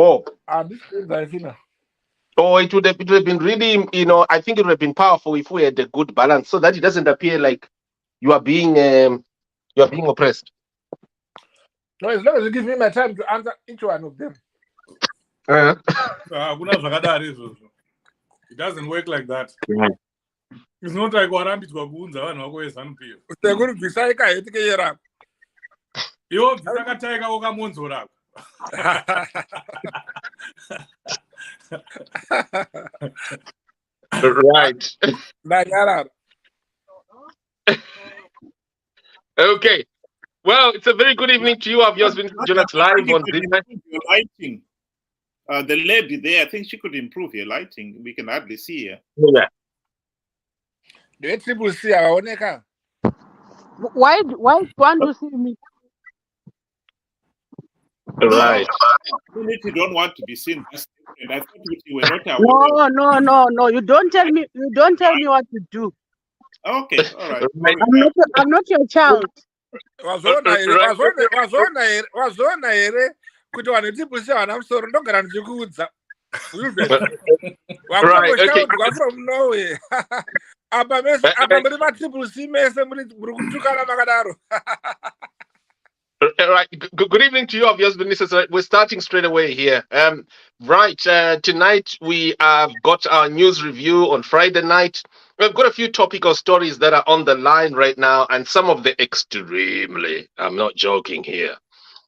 Oh, This is I think. oh, it would have been really, I think it would have been powerful if we had a good balance, so that it doesn't appear like you are being oppressed. No, as long as you give me my time to answer each one of them. Uh, It doesn't work like that. Yeah. It's not like warambitswa kuunza vanhu vako veZANU-PF. Seguro bvisa ikaheti keyera. Iwo bvisa kataika wakamonzora. Right. Ndanyarara. Okay. Well, it's a very good evening to you. I've just been joining us live on this. Your lighting. The lady there, I think she could improve your lighting. We can hardly see her. Yeah. The triple C aoneka. Why want to see me? Right. You don't want to be seen. That's different. I thought you were not aware. No. You don't tell me. You don't tell me what to do. Okay, all right. I'm not your child. Wazona here kuti vanhu triple vana musoro ndogara ndichikuudza. Wakutoshaudzwa from nowhere. Apa muri matriple C mese muri kutukana makadaro. Right. Good evening to you, obvious businesses. We're starting straight away here. Tonight we have got our news review on Friday night. We've got a few topical stories that are on the line right now, and some of the extremely, I'm not joking here,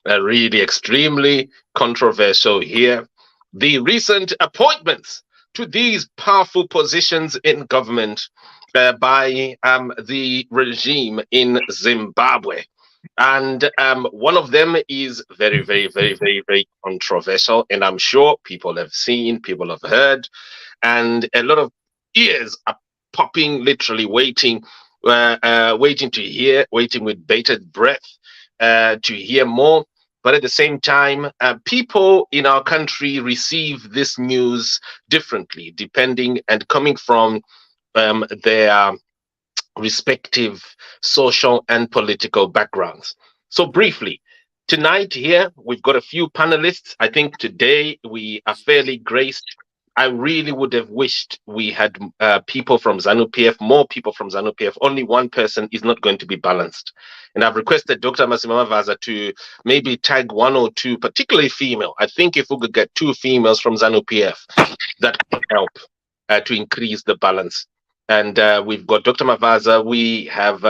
really extremely controversial here. The recent appointments to these powerful positions in government by the regime in Zimbabwe. And one of them is very, very, very, very, very controversial. And I'm sure people have seen, people have heard, and a lot of ears are popping, literally waiting to hear, waiting with bated breath to hear more. But at the same time, people in our country receive this news differently, depending and coming from their respective social and political backgrounds. So briefly, tonight here, we've got a few panelists. I think today we are fairly graced. I really would have wished we had people from ZANU-PF, more people from ZANU-PF. Only one person is not going to be balanced. And I've requested Dr. Mabhiza to maybe tag one or two, particularly female. I think if we could get 2 females from ZANU-PF, that could help to increase the balance. And we've got Dr. Mabhiza, we have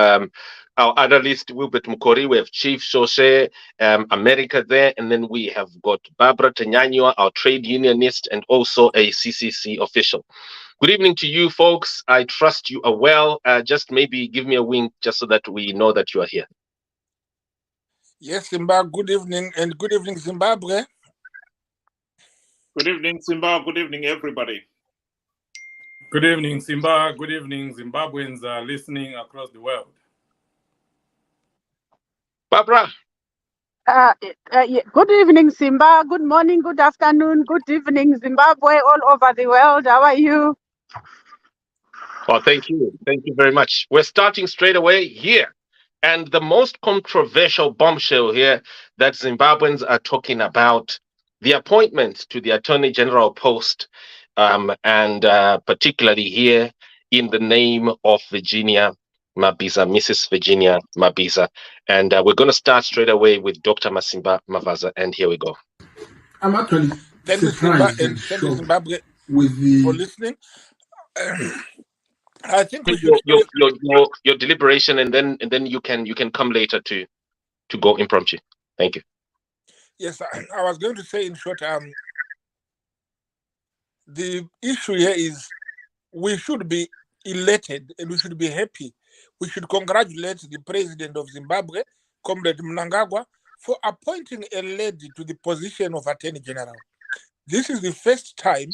our analyst, Wilbert Mukori, we have Chief Shoshe, America there, and then we have got Barbara Tanyanywa, our trade unionist, and also a CCC official. Good evening to you folks. I trust you are well. Just maybe give me a wink just so that we know that you are here. Yes, Simba, good evening, and good evening, Zimbabwe. Good evening, Simba. Good evening, everybody. Good evening, Simba. Good evening, Zimbabweans listening across the world. Barbara. Good evening, Simba. Good morning, good afternoon, good evening, Zimbabwe, all over the world. How are you? Well, thank you. Thank you very much. We're starting straight away here. And the most controversial bombshell here that Zimbabweans are talking about, the appointment to the Attorney General post, and particularly here in the name of Virginia Mabhiza, Mrs. Virginia Mabhiza. And we're going to start straight away with Dr. Mabhiza, and here we go. I'm actually surprised and Thank you, Zimbabwe, with the for listening. I think we Your, should your deliberation, and then you can come later to go impromptu. Thank you. Yes, I was going to say in short, the issue here is we should be elated and we should be happy. We should congratulate the president of Zimbabwe, Comrade Mnangagwa, for appointing a lady to the position of Attorney General. This is the first time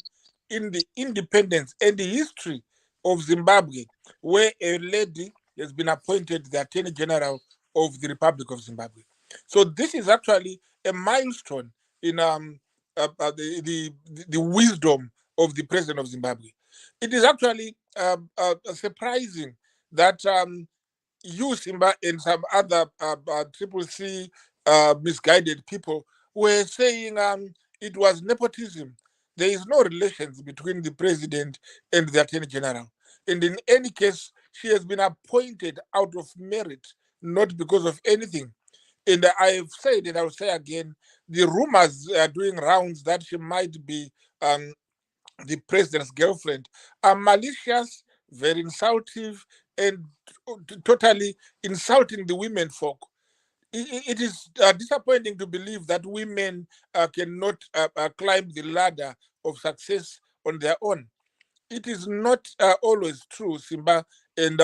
in the independence and the history of Zimbabwe where a lady has been appointed the Attorney General of the Republic of Zimbabwe. So this is actually a milestone in the wisdom of the president of Zimbabwe. It is actually surprising that you, Simba, and some other Triple C misguided people were saying it was nepotism. There is no relations between the president and the attorney general. And in any case, she has been appointed out of merit, not because of anything. And I've said, and I'll say again, the rumors are doing rounds that she might be the president's girlfriend are malicious, very insultive, and totally insulting the women folk. It is disappointing to believe that women cannot climb the ladder of success on their own. It is not always true, Simba and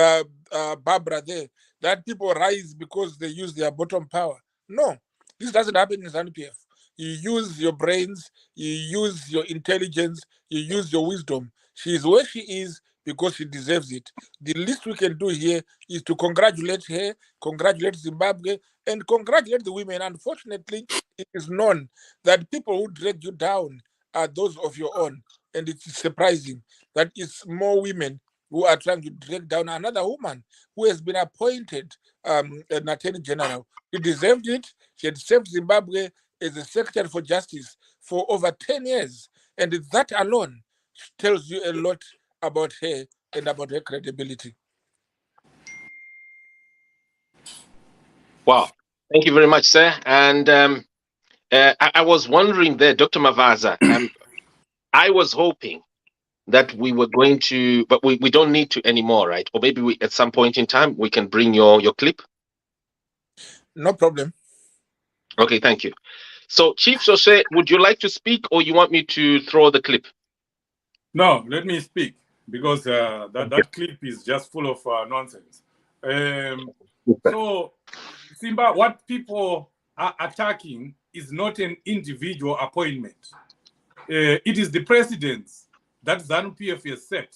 Barbara there, that people rise because they use their bottom power. No, this doesn't happen in ZANU-PF. You use your brains, you use your intelligence, you use your wisdom. She is where she is because she deserves it. The least we can do here is to congratulate her, congratulate Zimbabwe, and congratulate the women. Unfortunately, it is known that people who drag you down are those of your own. And it's surprising that it's more women who are trying to drag down another woman who has been appointed an attorney general. She deserved it. She had served Zimbabwe as a secretary for justice for over 10 years. And that alone tells you a lot about her and about her credibility. Wow. Thank you very much, sir. And I was wondering there, Dr. Mabhiza, I was hoping that we were going to, but we don't need to anymore, right? Or maybe at some point in time, we can bring your clip. No problem. Okay, thank you. So, Chief Sose, would you like to speak or you want me to throw the clip? No, let me speak because that clip is just full of nonsense. So, Simba, what people are attacking is not an individual appointment. It is the precedents that ZANU-PF has set.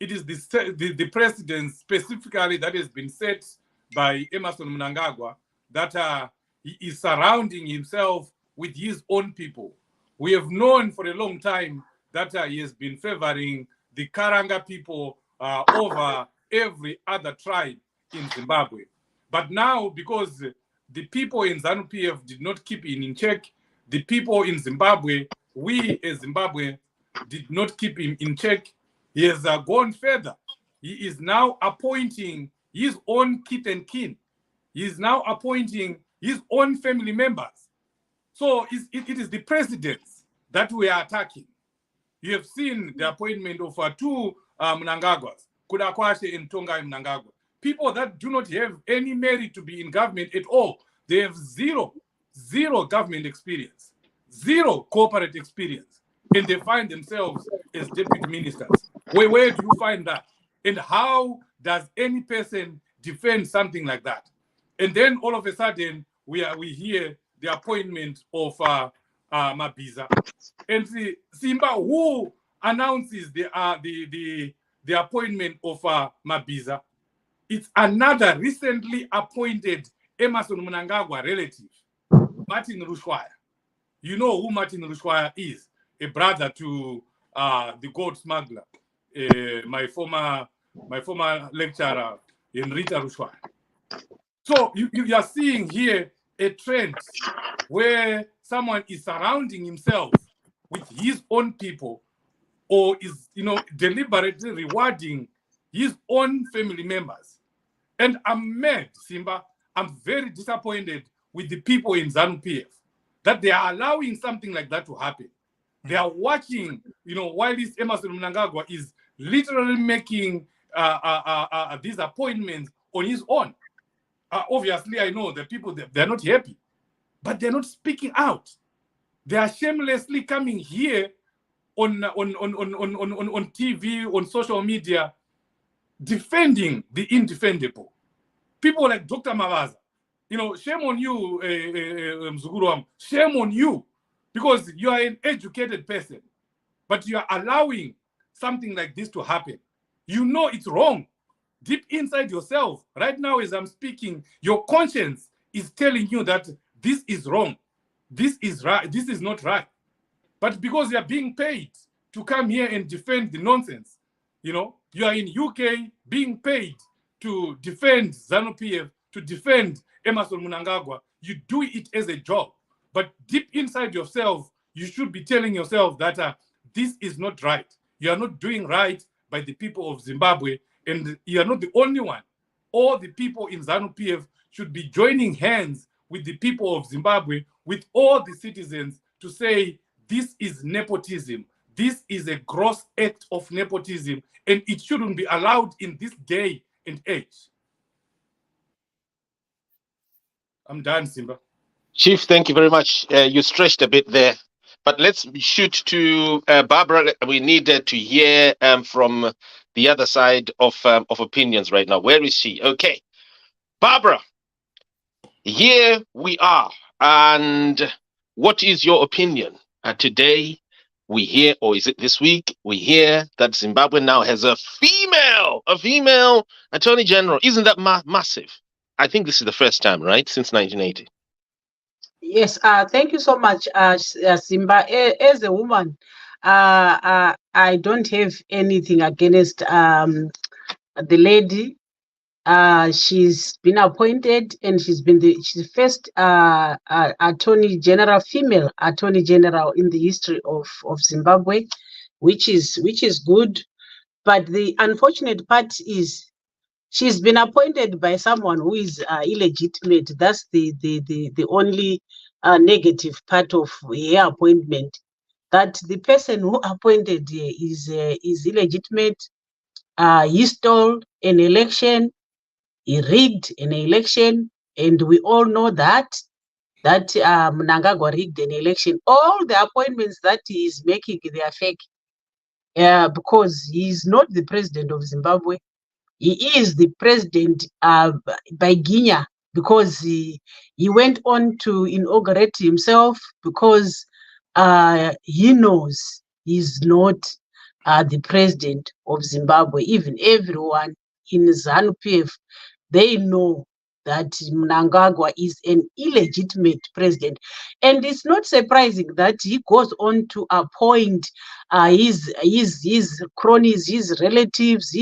It is the precedent specifically that has been set by Emmerson Mnangagwa that he is surrounding himself with his own people. We have known for a long time that he has been favoring the Karanga people over every other tribe in Zimbabwe. But now, because the people in ZANU-PF did not keep him in check, the people in Zimbabwe, we as Zimbabwe, did not keep him in check, he has gone further. He is now appointing his own kith and kin. He is now appointing his own family members. So it is the presidents that we are attacking. You have seen the appointment of two Mnangagwas, Kudakwashe and Tongai Mnangagwa. People that do not have any merit to be in government at all. They have zero government experience, zero corporate experience, and they find themselves as deputy ministers. Where do you find that? And how does any person defend something like that? And then all of a sudden, we hear the appointment of Mabhiza. And Simba, who announces the appointment of Mabhiza? It's another recently appointed Emmerson Mnangagwa relative, Martin Rushwaya. You know who Martin Rushwaya is, a brother to the gold smuggler, my former lecturer, Henrita Rushwaya. So you are seeing here a trend where someone is surrounding himself with his own people, or is deliberately rewarding his own family members. And I'm mad, Simba. I'm very disappointed with the people in ZANU-PF that they are allowing something like that to happen. They are watching, while this Emmerson Mnangagwa is literally making these appointments on his own. Obviously, I know the people, they're not happy, but they're not speaking out. They are shamelessly coming here on TV, on social media, defending the indefendable. People like Dr. Mabhiza, shame on you, Mzukuru, shame on you, because you are an educated person, but you are allowing something like this to happen. You know it's wrong. Deep inside yourself, right now as I'm speaking, your conscience is telling you that this is wrong. This is right. This is not right. But because you are being paid to come here and defend the nonsense, you are in UK being paid to defend ZANU-PF, to defend Emmerson Mnangagwa, you do it as a job. But deep inside yourself, you should be telling yourself that this is not right. You are not doing right by the people of Zimbabwe, and you are not the only one. All the people in ZANU-PF should be joining hands with the people of Zimbabwe, with all the citizens, to say this is nepotism. This is a gross act of nepotism, and it shouldn't be allowed in this day and age. I'm done, Simba. Chief, thank you very much. You stretched a bit there, but let's shoot to Barbara. We need to hear from the other side of opinions right now. Where is she? Okay, Barbara, here we are. And what is your opinion? Today, we hear, or is it this week, we hear that Zimbabwe now has a female attorney general. Isn't that massive? I think this is the first time, right, since 1980. Yes, thank you so much, Simba. As a woman, I don't have anything against the lady. She's been appointed, and she's the first attorney general, female attorney general in the history of Zimbabwe, which is good. But the unfortunate part is she's been appointed by someone who is illegitimate. That's the only negative part of her appointment. That the person who appointed her is illegitimate. He stole an election. He rigged an election, and we all know that Mnangagwa rigged an election. All the appointments that he is making, they are fake. Because he is not the president of Zimbabwe. He is the president by Guinea, because he went on to inaugurate himself, because he knows he's not the president of Zimbabwe. Even everyone in ZANU-PF, they know that Mnangagwa is an illegitimate president. And it's not surprising that he goes on to appoint his cronies, his relatives,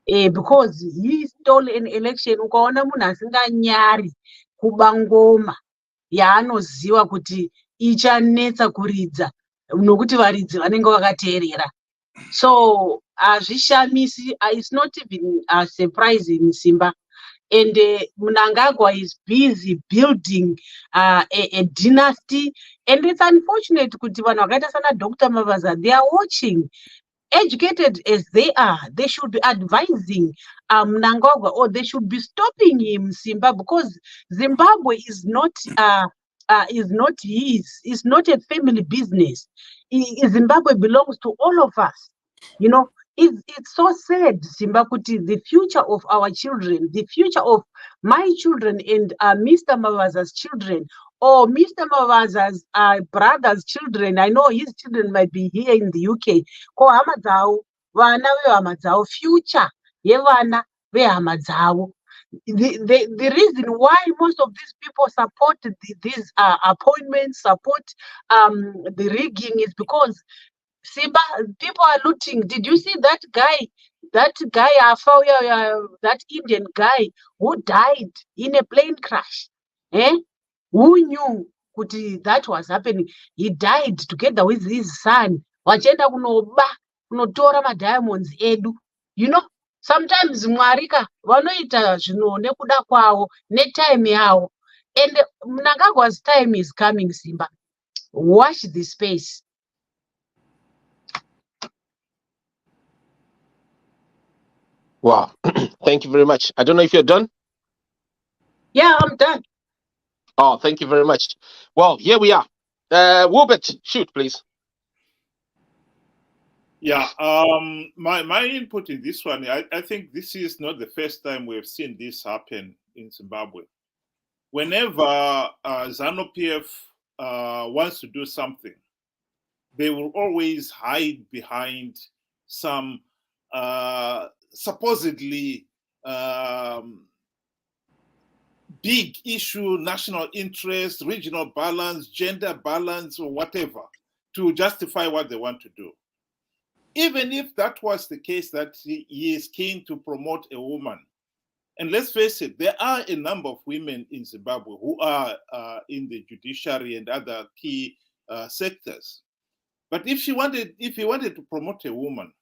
because he stole an election. Ukaona munhu asinganyari kuba ngoma yaanoziva kuti ichanetsa kuridza, nokuti varidzi vanenge vakateerera. So hazvishamisi, it's not even surprising, Simba. And Mnangagwa is busy building a dynasty, and it's unfortunate kuti vanhu vakaita sana Dr. Mabhiza, they are watching. Educated as they are, they should be advising Mnangagwa, or they should be stopping him, Simba, because Zimbabwe is not his. It's not a family business. Zimbabwe belongs to all of us. You know, it's so sad, Simba, kuti the future of our children, the future of my children and Mr. Mabhiza's children, or Mr. Mabhiza's brother's children. I know his children might be here in the UK. Ko hama dzavo, vana vehama dzavo, future yevana vehama dzavo. The reason why most of these people support these appointments, support the rigging, is because Simba, people are looting. Did you see that guy? That Indian guy who died in a plane crash? Who knew that was happening? He died together with his son. Wachenda kunotora madiamonds edu. You know, sometimes Mwarika vanoita zvinhu nekuda kwavo, netime yavo. And Mnangagwa's time is coming, Simba. Watch the space. Wow. Thank you very much. I don't know if you're done. Yeah, I'm done. Oh, thank you very much. Well, here we are. Wilbert, shoot, please. Yeah, my input in this one, I think this is not the first time we've seen this happen in Zimbabwe. Whenever ZANU-PF wants to do something, they will always hide behind some supposedly big issue, national interest, regional balance, gender balance, or whatever, to justify what they want to do. Even if that was the case, that he is keen to promote a woman, And let's face it, there are a number of women in Zimbabwe who are in the judiciary and other key sectors. But if he wanted to promote a woman,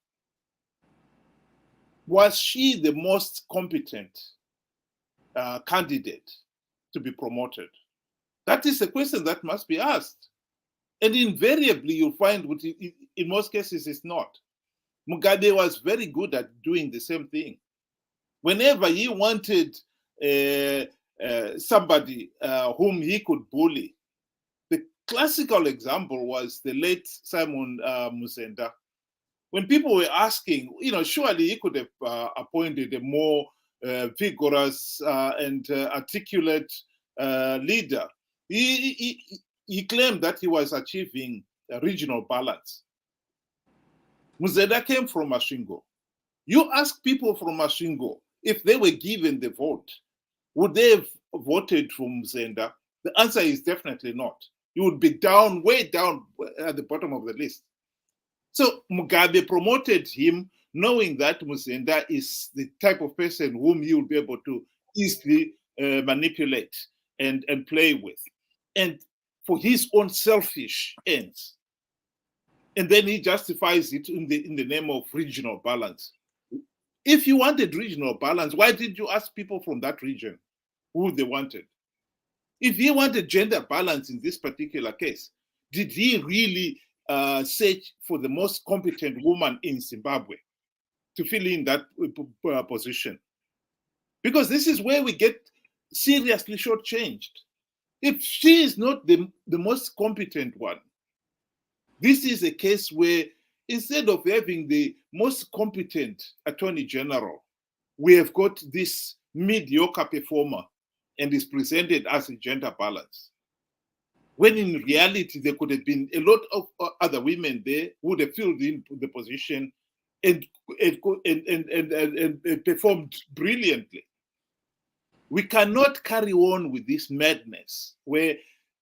was she the most competent candidate to be promoted? That is a question that must be asked. And invariably, you'll find in most cases it's not. Mugabe was very good at doing the same thing. Whenever he wanted somebody whom he could bully, the classical example was the late Simon Musenda. When people were asking, surely he could have appointed a more vigorous and articulate leader. He claimed that he was achieving a regional balance. Musenda came from Masvingo. You ask people from Masvingo, if they were given the vote, would they have voted for Musenda? The answer is definitely not. You would be way down at the bottom of the list. So Mugabe promoted him knowing that Musenda is the type of person whom he will be able to easily manipulate and play with, and for his own selfish ends. And then he justifies it in the name of regional balance. If you wanted regional balance, why did you ask people from that region who they wanted? If he wanted gender balance in this particular case, did he really search for the most competent woman in Zimbabwe to fill in that position? Because this is where we get seriously shortchanged. If she is not the most competent one, this is a case where instead of having the most competent attorney general, we have got this mediocre performer and is presented as a gender balance. When in reality, there could have been a lot of other women there who would have filled in the position and performed brilliantly. We cannot carry on with this madness where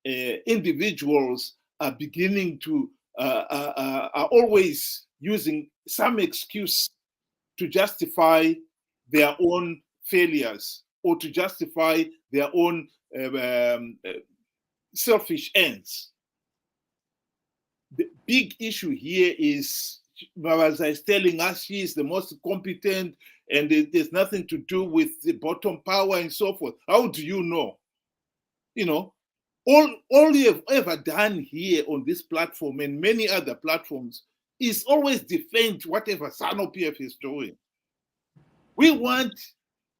individuals are beginning to are always using some excuse to justify their own failures or to justify their own selfish ends. The big issue here is, Mabhiza is telling us she is the most competent and there's nothing to do with the bottom power and so forth. How do you know? All you have ever done here on this platform and many other platforms is always defend whatever ZANU-PF is doing. We want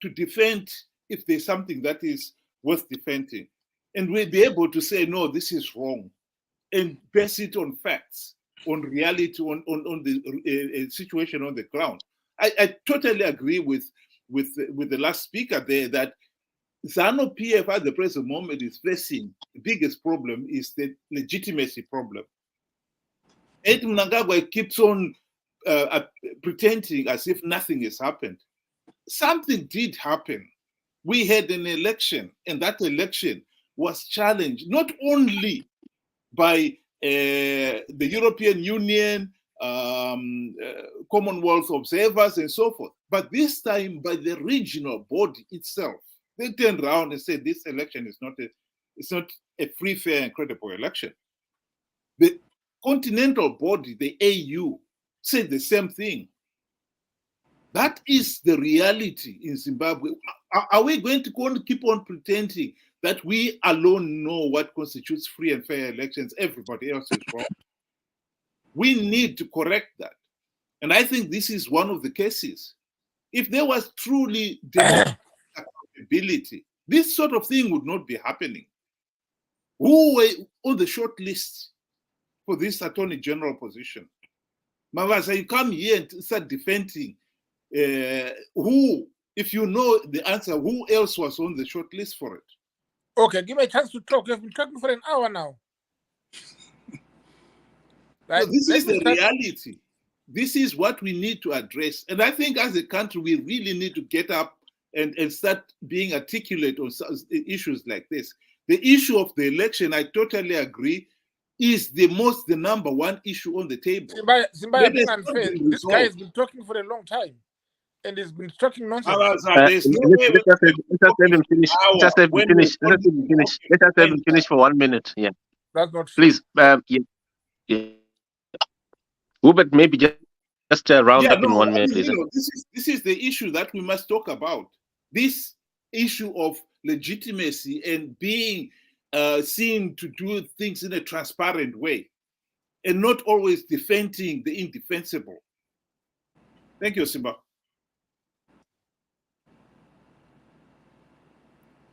to defend if there's something that is worth defending. And we'll be able to say, no, this is wrong, and base it on facts, on reality, on the situation on the ground. I totally agree with the last speaker there that ZANU-PF at the present moment is facing the biggest problem is the legitimacy problem. Ed Mnangagwa keeps on pretending as if nothing has happened. Something did happen. We had an election, and that election was challenged not only by the European Union, Commonwealth observers, and so forth, but this time by the regional body itself. They turned around and said this election is not a free, fair, and credible election. The continental body, the AU, said the same thing. That is the reality in Zimbabwe. Are we going to keep on pretending that we alone know what constitutes free and fair elections? Everybody else is wrong. We need to correct that. And I think this is one of the cases. If there was truly democratic accountability, this sort of thing would not be happening. Who were on the short list for this attorney general position? Mabhiza, you come here and start defending who, if you know the answer, who else was on the short list for it? Okay, give me a chance to talk. You've been talking for an hour now. Right? So this is the reality. This is what we need to address. And I think as a country, we really need to get up and start being articulate on issues like this. The issue of the election, I totally agree, is the number one issue on the table. Zimbabwe, being unfair, this guy has been talking for a long time. and he's been talking nonsense. There's no way let us let him finish. Let us let him finish. Let us let him finish. Let us let him finish for 1 minute. Yeah. That's not true. Please. Yeah. Hubert, maybe just round up in 1 minute, please. This is the issue that we must talk about. This issue of legitimacy and being seen to do things in a transparent way, and not always defending the indefensible. Thank you, Simba.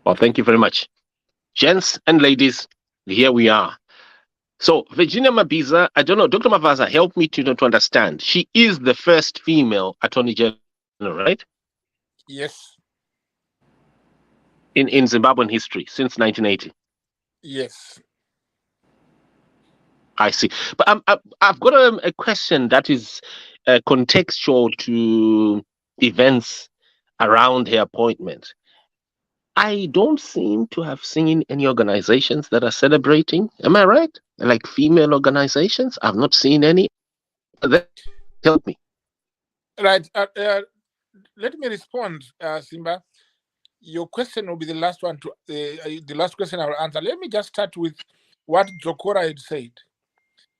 Well, thank you very much. Gents and ladies, here we are. So, Virginia Mabhiza, I don't know, Dr. Mabhiza, help me to understand. She is the first female Attorney General, right? Yes. In Zimbabwean history, since 1980? Yes. I see. But I've got a question that is contextual to events around her appointment. I don't seem to have seen any organizations that are celebrating. Am I right? Like female organizations? I've not seen any. Help me. Right. Let me respond, Simba. Your question will be the last one to the last question I will answer. Let me just start with what Jokora had said,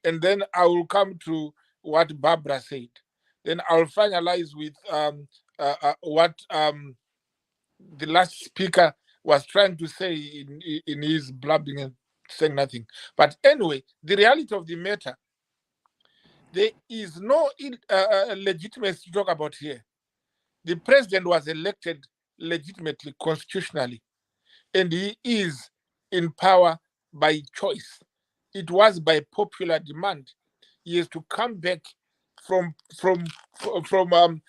and then I will come to what Barbara said. Then I'll finalize with what the last speaker was trying to say in his blabbing and saying nothing. But anyway, the reality of the matter, there is no legitimacy to talk about here. The president was elected legitimately, constitutionally, and he is in power by choice. It was by popular demand. He has to come back from the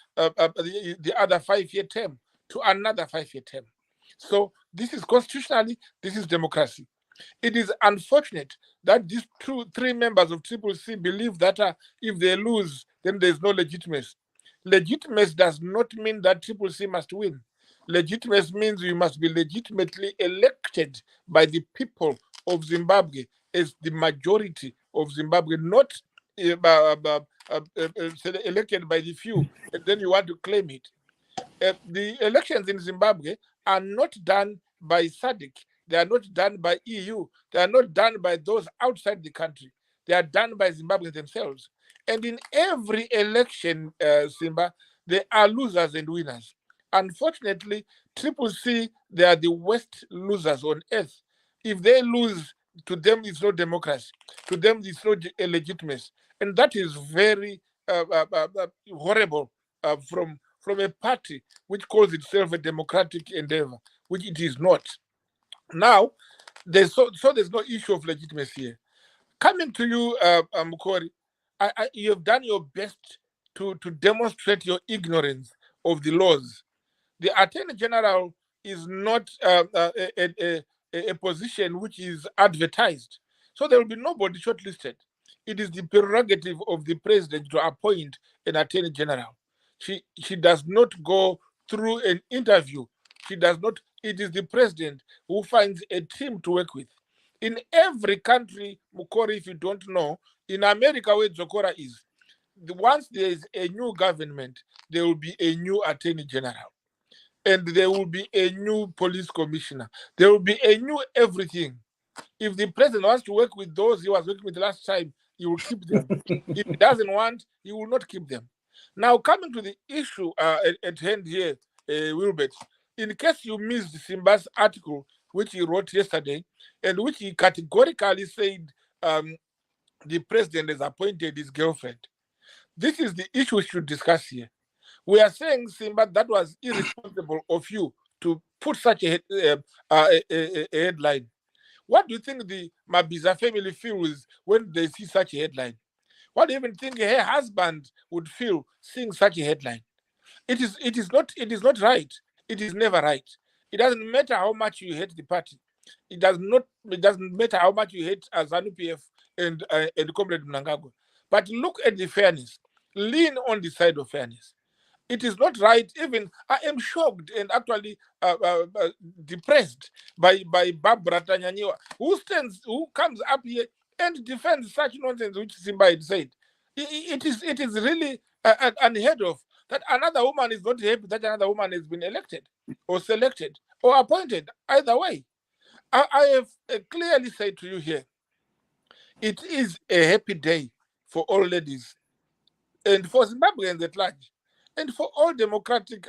other 5-year term to another 5-year term. So this is constitutionally, this is democracy. It is unfortunate that these 3 members of CCC believe that if they lose, then there's no legitimacy. Legitimacy does not mean that CCC must win. Legitimacy means you must be legitimately elected by the people of Zimbabwe as the majority of Zimbabwe, not elected by the few, and then you want to claim it. The elections in Zimbabwe are not done by Sadc. They are not done by EU. They are not done by those outside the country. They are done by Zimbabweans themselves. And in every election, Simba, there are losers and winners. Unfortunately, CCC, they are the worst losers on earth. If they lose, to them it's not democracy. To them it's not legitimacy. And that is very horrible from a party which calls itself a democratic endeavor, which it is not. Now, there's no issue of legitimacy here. Coming to you, Mukori, you have done your best to demonstrate your ignorance of the laws. The Attorney General is not a position which is advertised. So there will be nobody shortlisted. It is the prerogative of the president to appoint an Attorney General. She does not go through an interview. She does not. It is the president who finds a team to work with. In every country, Mukori, if you don't know, in America where Jokora is, once there is a new government, there will be a new Attorney General. And there will be a new police commissioner. There will be a new everything. If the president wants to work with those he was working with last time, he will keep them. If he doesn't want, he will not keep them. Now, coming to the issue at hand here, Wilbert, in case you missed Simba's article, which he wrote yesterday, and which he categorically said the president has appointed his girlfriend. This is the issue we should discuss here. We are saying, Simba, that was irresponsible of you to put such a headline. What do you think the Mabhiza family feels when they see such a headline? What do you even think her husband would feel seeing such a headline? It is not right. It is never right. It doesn't matter how much you hate the party. It doesn't matter how much you hate ZANU-PF and Comrade Mnangagwa. But look at the fairness. Lean on the side of fairness. It is not right. Even I am shocked and actually depressed by Barbara Tanyanyiwa, who comes up here and defends such nonsense which Simba had said. It is really unheard of that another woman is not happy that another woman has been elected or selected or appointed. Either way, I have clearly said to you here, it is a happy day for all ladies and for Zimbabweans at large, and for all democratic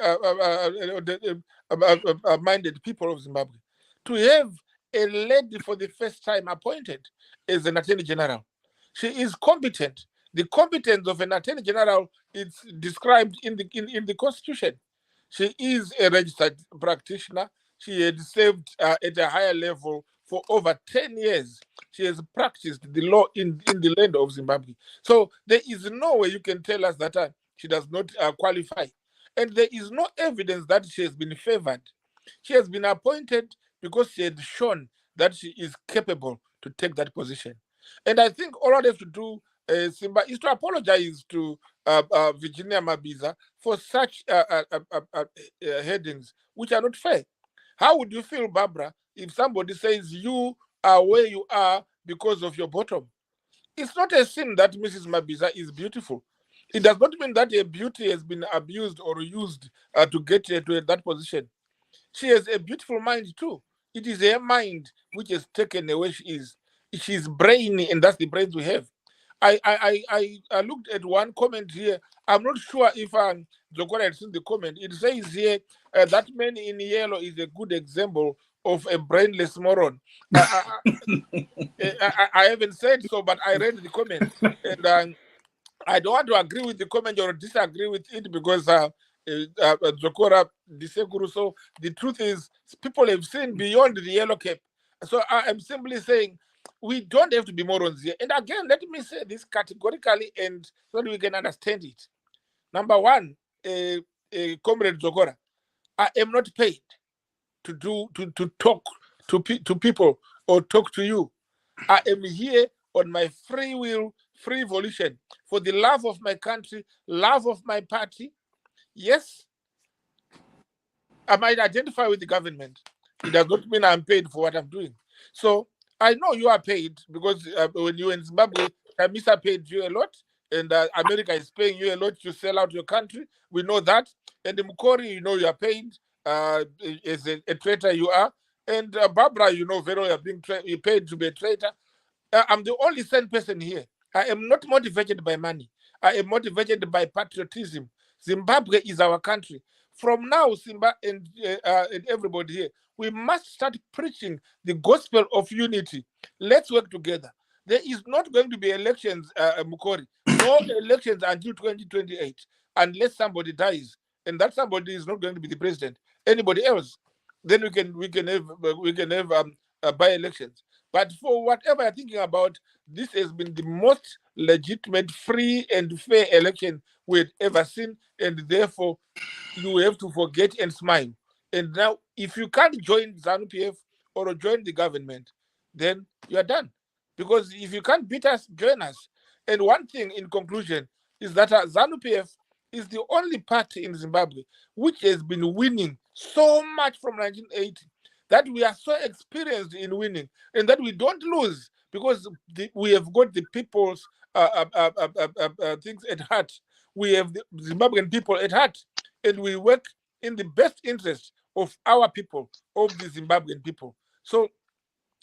minded people of Zimbabwe, to have a lady for the first time appointed as an Attorney General. She is competent. The competence of an Attorney General is described in the Constitution. She is a registered practitioner. She had served at a higher level for over 10 years. She has practiced the law in the land of Zimbabwe. So there is no way you can tell us that she does not qualify. And there is no evidence that she has been favored. She has been appointed because she had shown that she is capable to take that position. And I think all I have to do, Simba, is to apologize to Virginia Mabhiza for such headings, which are not fair. How would you feel, Barbara, if somebody says you are where you are because of your bottom? It's not a sin that Mrs. Mabhiza is beautiful. It does not mean that her beauty has been abused or used to get her to that position. She has a beautiful mind too. It is her mind which has taken away she is. She's brainy, and that's the brains we have. I looked at one comment here. I'm not sure if Zokora had seen the comment. It says here that man in yellow is a good example of a brainless moron. I haven't said so, but I read the comment, and I don't want to agree with the comment or disagree with it because Zokora disagrees. So the truth is, people have seen beyond the yellow cap. So I am simply saying we don't have to be morons here. And again, let me say this categorically, and so that we can understand it. Number one, Comrade Zokora, I am not paid to talk to people or talk to you. I am here on my free will, free volition, for the love of my country, love of my party. Yes, I might identify with the government. It does not mean I'm paid for what I'm doing. So I know you are paid because when you're in Zimbabwe, Tamisa paid you a lot, and America is paying you a lot to sell out your country. We know that. And in Mukori, you know you are paid as a traitor you are. And Barbara, you know very well you're paid to be a traitor. I'm the only sane person here. I am not motivated by money. I am motivated by patriotism. Zimbabwe is our country. From now, Simba and everybody here, we must start preaching the gospel of unity. Let's work together. There is not going to be elections, Mukori. No elections until 2028, unless somebody dies, and that somebody is not going to be the president. Anybody else, then we can have by elections. But for whatever you're thinking about, this has been the most legitimate, free, and fair election we've ever seen, and therefore you have to forget and smile. And now, if you can't join ZANU-PF or join the government, then you are done. Because if you can't beat us, join us. And one thing in conclusion is that ZANU-PF is the only party in Zimbabwe which has been winning so much from 1980 that we are so experienced in winning and that we don't lose because we have got the people's things at heart. We have the Zimbabwean people at heart, and we work in the best interest of our people, of the Zimbabwean people. So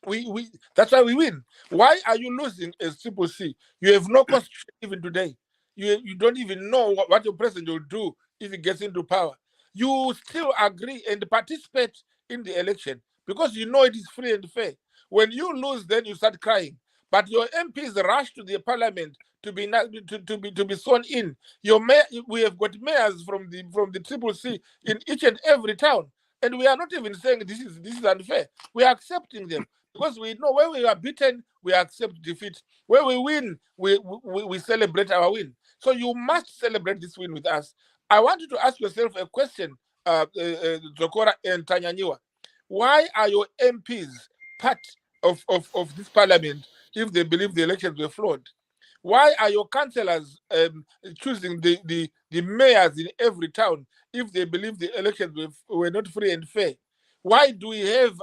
we that's why we win. Why are you losing as Triple C? You have no constitution even today. You don't even know what your president will do if he gets into power. You still agree and participate in the election because you know it is free and fair. When you lose, then you start crying. But your MPs rush to the parliament to be sworn in. We have got mayors from the Triple C in each and every town, and we are not even saying this is unfair. We are accepting them because we know when we are beaten, we accept defeat. When we win, we celebrate our win. So you must celebrate this win with us. I want you to ask yourself a question, Zokora and Tanyanyiwa. Why are your MPs part of this parliament if they believe the elections were flawed? Why are your councillors choosing the mayors in every town if they believe the elections were not free and fair? Why do we have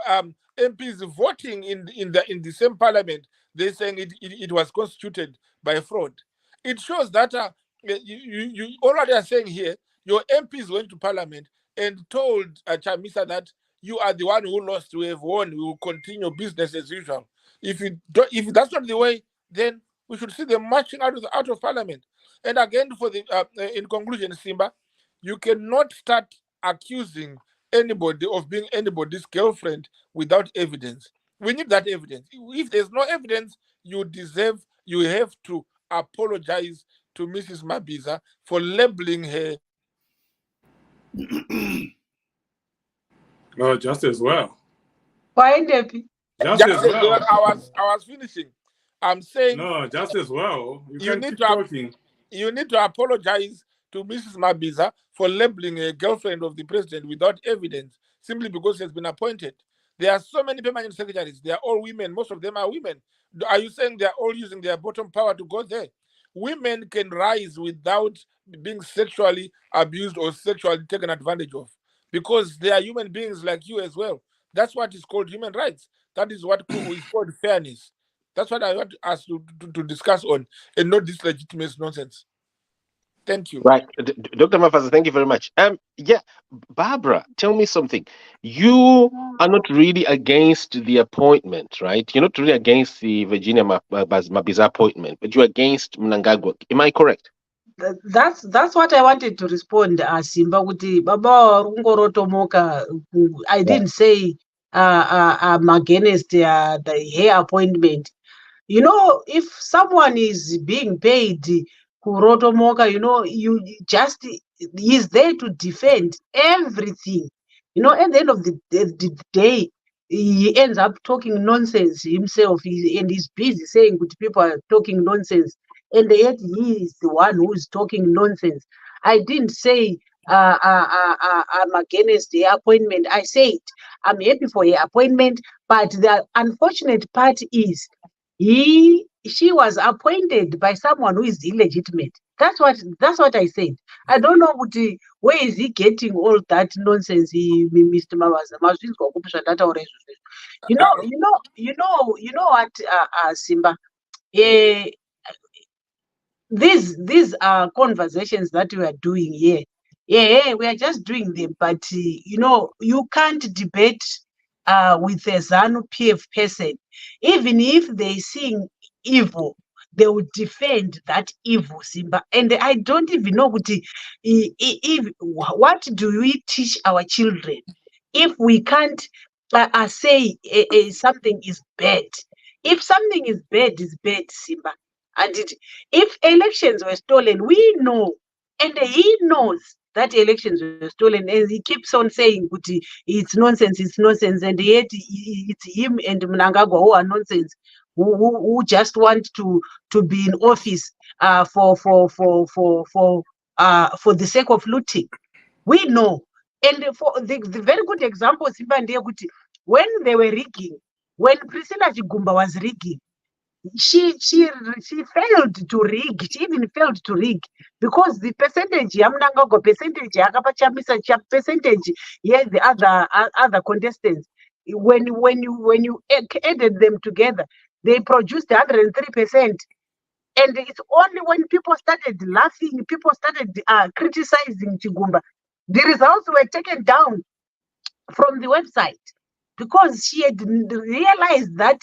MPs voting in the same parliament? They're saying it was constituted by fraud. It shows that you already are saying here Your MPs went to Parliament and told Chamisa that you are the one who lost, we have won, we will continue business as usual. If that's not the way, then we should see them marching out of Parliament. And again, in conclusion, Simba, you cannot start accusing anybody of being anybody's girlfriend without evidence. We need that evidence. If there's no evidence, you have to apologize to Mrs. Mabhiza for labeling her. No, just as well. Why, Debbie? Just as well. I was finishing. I'm saying no, just as well. You need to apologize to Mrs. Mabhiza for labeling a girlfriend of the president without evidence, simply because she has been appointed. There are so many permanent secretaries. They are all women. Most of them are women. Are you saying they are all using their bottom power to go there? Women can rise without being sexually abused or sexually taken advantage of, because they are human beings like you as well. That's what is called human rights. That is what is called fairness. That's what I want us to discuss on, and not this legitimate nonsense. Thank you. Right. Dr. Mabhiza, thank you very much. Yeah, Barbara, tell me something. You are not really against the appointment, right? You're not really against the Virginia Mabhiza appointment, but you're against Mnangagwa. Am I correct? That's what I wanted to respond, Simba. Baba Rungorotomoka, I didn't say I'm against the hair appointment. You know, if someone is being paid Kurotomoka, he's there to defend everything. At the end of the day, he ends up talking nonsense himself, and he's busy saying good people are talking nonsense, and yet he is the one who is talking nonsense. I didn't say I'm against the appointment. I said I'm happy for her appointment, but the unfortunate part is she was appointed by someone who is illegitimate. That's what I said. I don't know where is he getting all that nonsense, Mr. Mabhiza. You know what, Simba? These are conversations that we are doing here. Yeah, we are just doing them, but you can't debate with a ZANU PF person. Even if they sing evil, they will defend that evil, Simba. And I don't even know what do we teach our children if we can't say something is bad. If something is bad, Simba. And if elections were stolen, we know, and he knows that elections were stolen, and he keeps on saying it's nonsense, and yet it's him and Mnangagwa who are nonsense, who just want to be in office for the sake of looting. We know, and for the very good example, when they were rigging, when Priscilla Chigumba was rigging, she failed to rig. She even failed to rig because the percentage Yamnangago percentage Yakapachamisa percentage the other contestants, when you added them together, they produced 103%. And it's only when people started laughing, people started criticizing Chigumba, the results were taken down from the website, because she had realized that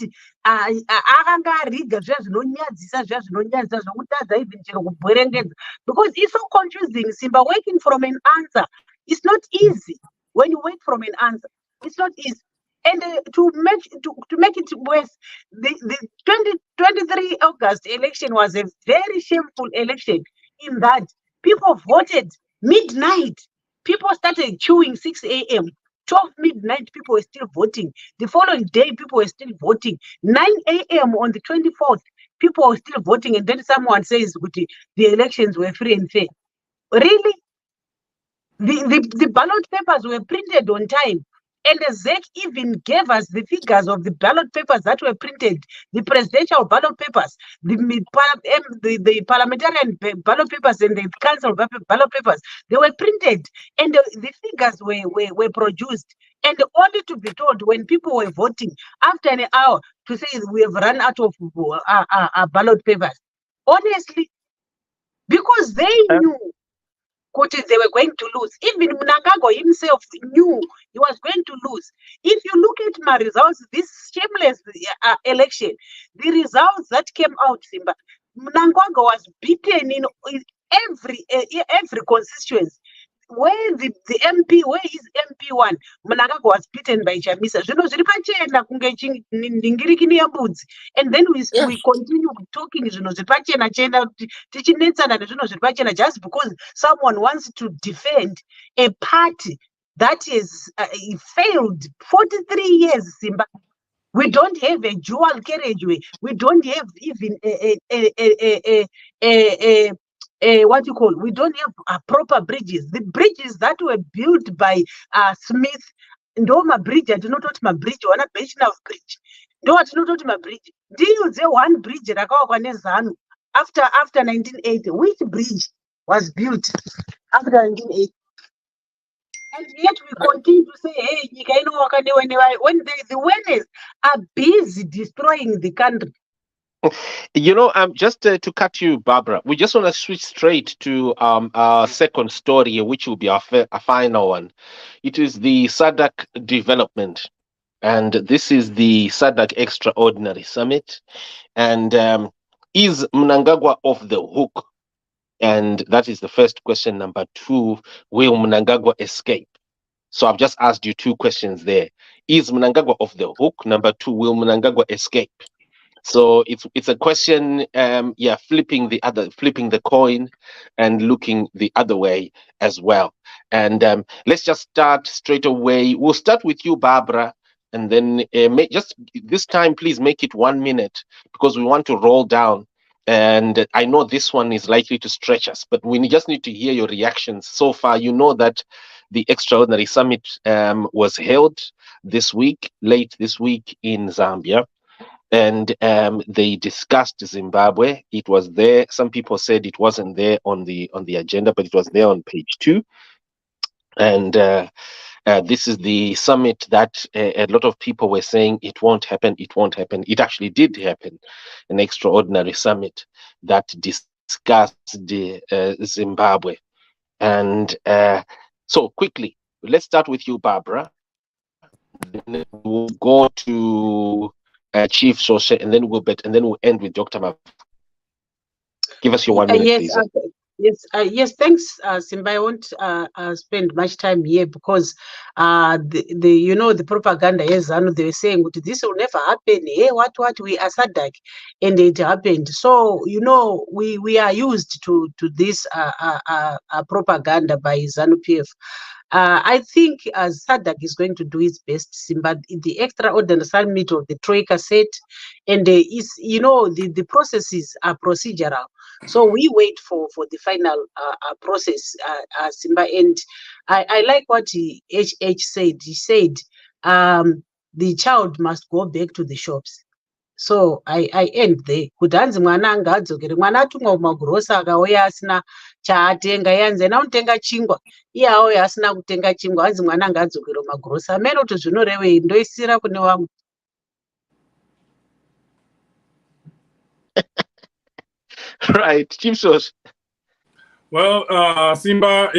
because it's so confusing, Simba. Working from an answer, it's not easy. When you work from an answer, it's not easy. And to make it worse, the 2023 August election was a very shameful election in that people voted midnight. People started queuing 6 a.m. 12 midnight, people were still voting. The following day, people were still voting. 9 a.m. on the 24th, people were still voting. And then someone says the elections were free and fair. Really? The ballot papers were printed on time. And the ZEC even gave us the figures of the ballot papers that were printed, the presidential ballot papers, the parliamentarian ballot papers, and the council ballot papers. They were printed, and the figures were produced. And only to be told when people were voting after an hour to say we have run out of ballot papers. Honestly, because they knew they were going to lose. Even Mnangagwa himself knew he was going to lose. If you look at my results, this shameless election, the results that came out, Simba, Mnangagwa was beaten in every constituency. Where the MP, where is MP1? Mnangagwa was beaten by Chamisa. And then we continue talking just because someone wants to defend a party that is failed 43 years, Simba. We don't have a dual carriageway. We don't have even what you call, we don't have proper bridges. The bridges that were built by Smith, Ndoma Bridge, I do not know my bridge, one bridge now bridge. No, I do not know my bridge. Do you say one bridge after 1980? Which bridge was built after 1980? And yet we continue to say, hey, when the winners are busy destroying the country. You know, just to cut you, Barbara, we just want to switch straight to our second story, which will be our final one. It is the Sadc development, and this is the Sadc Extraordinary Summit. And is Mnangagwa off the hook? And that is the first question. Number two, will Mnangagwa escape? So I've just asked you two questions there. Is Mnangagwa off the hook? Number two, will Mnangagwa escape? So it's a question, flipping the coin and looking the other way as well. And let's just start straight away. We'll start with you, Barbara, and then just this time, please make it 1 minute because we want to roll down. And I know this one is likely to stretch us, but we just need to hear your reactions so far. You know that the Extraordinary Summit was held late this week in Zambia. And they discussed Zimbabwe. It was there. Some people said it wasn't there on the agenda, but it was there on page 2. And this is the summit that a lot of people were saying it won't happen. It won't happen. It actually did happen. An extraordinary summit that discussed Zimbabwe. And so quickly, let's start with you, Barbara. Then we'll go to Chief Soshe, and then we'll end with Dr. Mav. Give us your 1 minute, please. Yes, thanks, Simba. I won't spend much time here because the propaganda is they were saying this will never happen. Hey, what we are Sadc, and it happened. So we are used to this propaganda by ZANU-PF. I think Sadc is going to do its best, Simba. The extraordinary summit of the Troika set, and the processes are procedural. So we wait for the final process, Simba. And I like what HH said. He said the child must go back to the shops. So I end there. Kudanzi mwana angadzokere mwana atumwa kumagurosa akauya asina chaatenga yanzi ena unotenga chingwa iye auya asina kutenga chingwa anzi mwana angadzokere kumagurosa amene kuti zvinorevei ndoisira kune vamwe. Right, Chief Source. Well, Simba,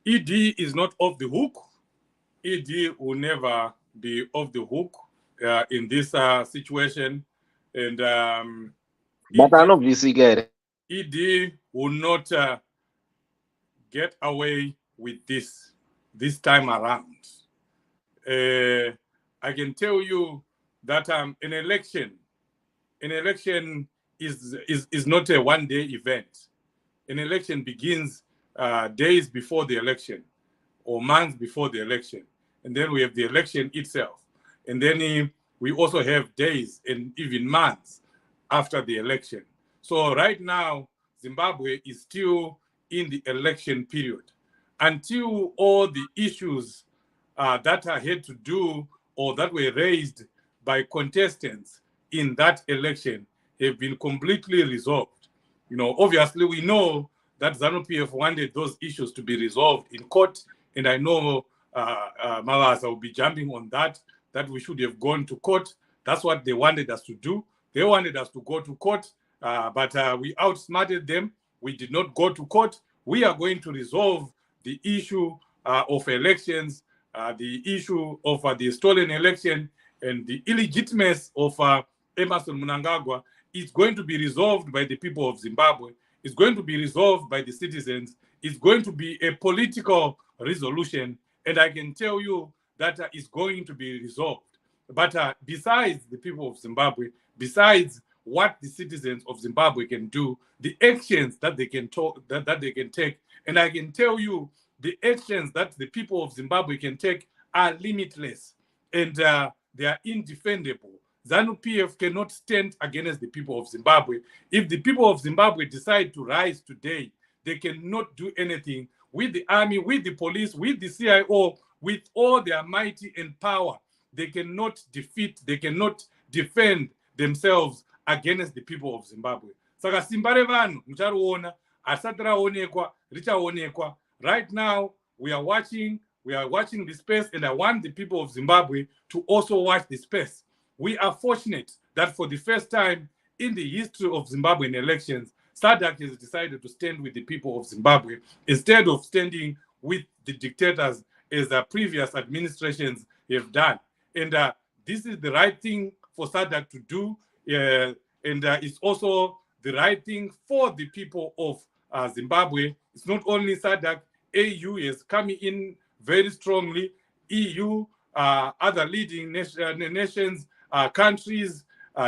ED is not off the hook. ED will never be off the hook in this situation, and but I know ED will not get away with this time around. I can tell you that an election is not a one-day event. An election begins days before the election or months before the election, and then we have the election itself. And then we also have days and even months after the election. So right now, Zimbabwe is still in the election period. Until all the issues that are had to do or that were raised by contestants in that election have been completely resolved. Obviously, we know that ZANU-PF wanted those issues to be resolved in court, and I know Mabhiza will be jumping on that we should have gone to court. That's what they wanted us to do. They wanted us to go to court, but we outsmarted them. We did not go to court. we are going to resolve the issue of elections, the issue of the stolen election, and the illegitimacy of Emmerson Mnangagwa is going to be resolved by the people of Zimbabwe. It's going to be resolved by the citizens. It's going to be a political resolution, and I can tell you that it's going to be resolved. But besides the people of Zimbabwe, besides what the citizens of Zimbabwe can do, the actions that they can that they can take, and I can tell you the actions that the people of Zimbabwe can take are limitless, and they are indefendable. ZANU-PF cannot stand against the people of Zimbabwe. If the people of Zimbabwe decide to rise today, they cannot do anything with the army, with the police, with the CIO, with all their mighty and power. They cannot defeat, they cannot defend themselves against the people of Zimbabwe. Saka simba revanhu muchariona, asati raonekwa, richaonekwa. Right now, we are watching the space, and I want the people of Zimbabwe to also watch the space. We are fortunate that for the first time in the history of Zimbabwean elections, Sadc has decided to stand with the people of Zimbabwe instead of standing with the dictators as the previous administrations have done. And this is the right thing for Sadc to do, and it's also the right thing for the people of Zimbabwe. It's not only Sadc, AU is coming in very strongly, EU, other leading nations, countries,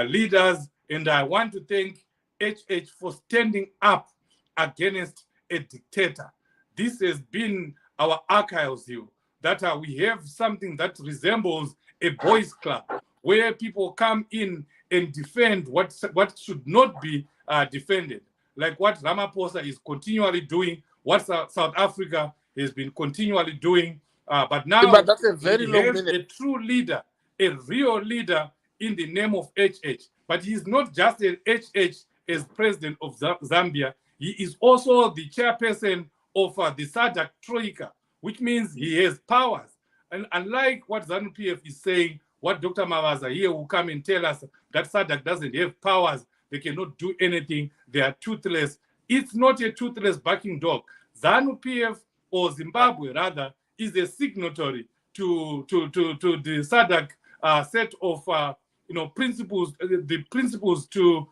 leaders, and I want to thank HH for standing up against a dictator. This has been our archives here, that we have something that resembles a boys' club, where people come in and defend what should not be defended, like what Ramaphosa is continually doing, what South Africa has been continually doing. But now that's a very long minute. A true leader, a real leader in the name of HH. But he is not just an HH as president of Zambia. He is also the chairperson of the Sadc Troika, which means he has powers. And unlike what ZANU-PF is saying, what Dr. Mabhiza here will come and tell us that Sadc doesn't have powers, they cannot do anything, they are toothless. It's not a toothless barking dog. ZANU-PF, or Zimbabwe rather, is a signatory to the Sadc set of principles, the principles to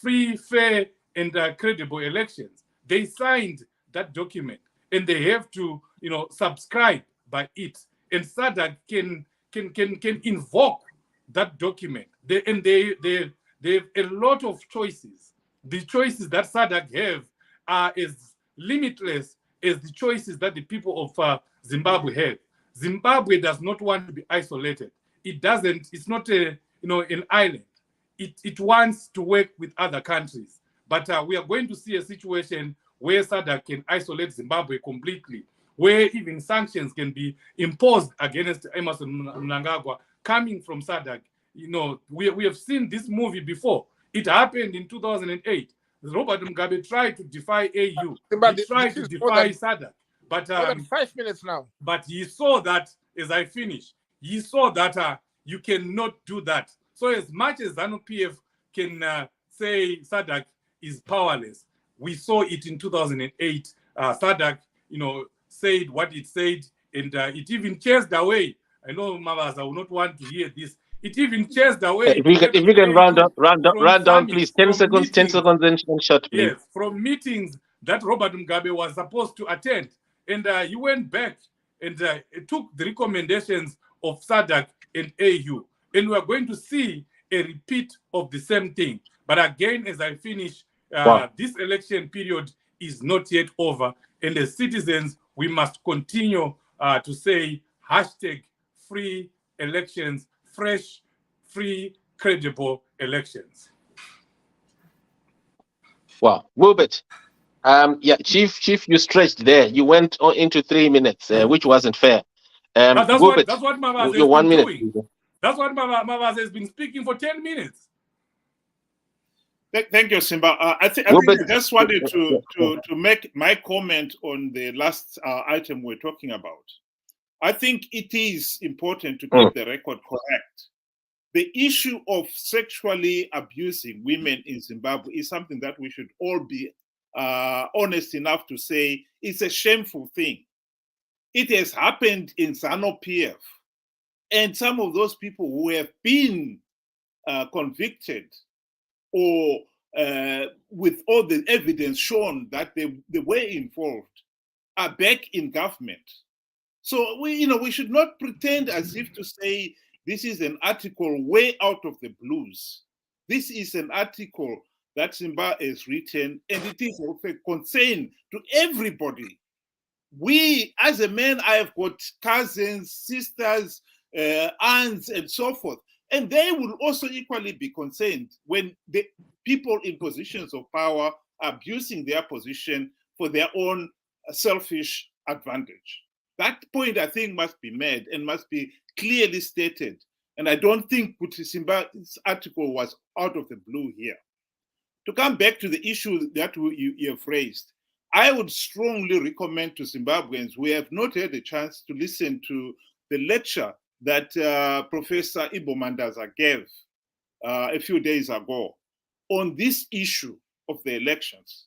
free, fair, and credible elections. They signed that document, and they have to subscribe by it. And Sadc can invoke that document. They have a lot of choices. The choices that Sadc have are as limitless as the choices that the people of Zimbabwe have. Zimbabwe does not want to be isolated. It doesn't. It's not an island. It wants to work with other countries. But we are going to see a situation where Sadc can isolate Zimbabwe completely, where even sanctions can be imposed against Emmerson Mnangagwa coming from Sadc. We have seen this movie before. It happened in 2008. Robert Mugabe tried to defy AU. He tried to defy Sadc. But more than 5 minutes now. But he saw that, as I finish, he saw that you cannot do that. So as much as ZANU-PF can say Sadc is powerless, we saw it in 2008. Sadc, said what it said, and it even chased away. I know Mabhiza will not want to hear this. It even chased away. If you can run down, please. 10 seconds, 10 seconds, and shut, please. Yes, from meetings that Robert Mugabe was supposed to attend. And he went back and took the recommendations of Sadc and AU. And we're going to see a repeat of the same thing. But again, as I finish, this election period is not yet over. And as citizens, we must continue to say #free elections, fresh, free, credible elections. Wow, Wilbert. Yeah, Chief, you stretched there. You went into 3 minutes, which wasn't fair. That's Wilbert, what Mabhiza you're 1 minute. doing. That's what Mabhiza has been speaking for 10 minutes. Thank you, Simba. I think I just wanted to make my comment on the last item we're talking about. I think it is important to keep the record correct. The issue of sexually abusing women in Zimbabwe is something that we should all be honest enough to say it's a shameful thing. It has happened in ZANU-PF, and some of those people who have been convicted or with all the evidence shown that they were involved are back in government. So we should not pretend as if to say this is an article way out of the blues. This is an article that Simba has written, and it is of a concern to everybody. We, as a man, I have got cousins, sisters, aunts, and so forth. And they will also equally be concerned when the people in positions of power are abusing their position for their own selfish advantage. That point, I think, must be made and must be clearly stated. And I don't think Simba's article was out of the blue here. To come back to the issue that you have raised, I would strongly recommend to Zimbabweans who have not had a chance to listen to the lecture that Professor Ibo Mandaza gave a few days ago on this issue of the elections.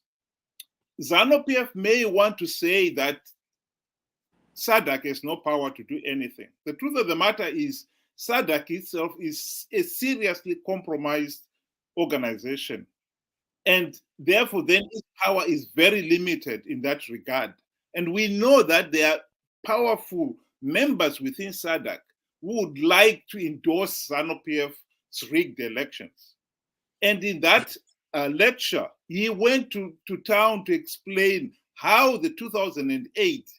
ZANU-PF may want to say that SADC has no power to do anything. The truth of the matter is SADC itself is a seriously compromised organization. And therefore, then its power is very limited in that regard. And we know that there are powerful members within SADC who would like to endorse ZANU-PF's rigged elections. And in that lecture, he went to town to explain how the 2008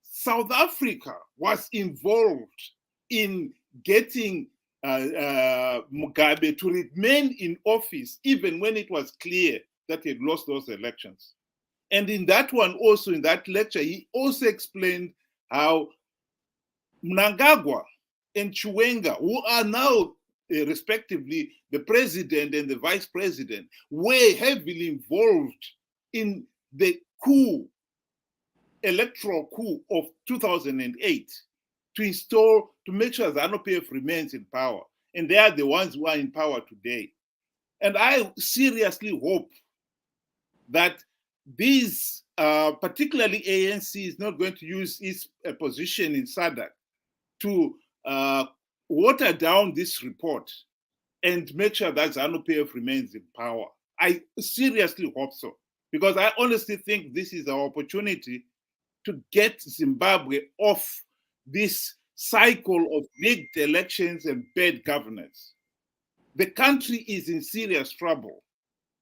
South Africa was involved in getting Mugabe to remain in office, even when it was clear that he had lost those elections. And in that one also, in that lecture, he also explained how Mnangagwa and Chiwenga, who are now respectively the president and the vice president, were heavily involved in the electoral coup of 2008 to make sure ZANU-PF remains in power. And they are the ones who are in power today. And I seriously hope that these, particularly ANC, is not going to use its position in SADC to water down this report and make sure that ZANU-PF remains in power. I seriously hope so, because I honestly think this is our opportunity to get Zimbabwe off this cycle of rigged elections and bad governance. The country is in serious trouble.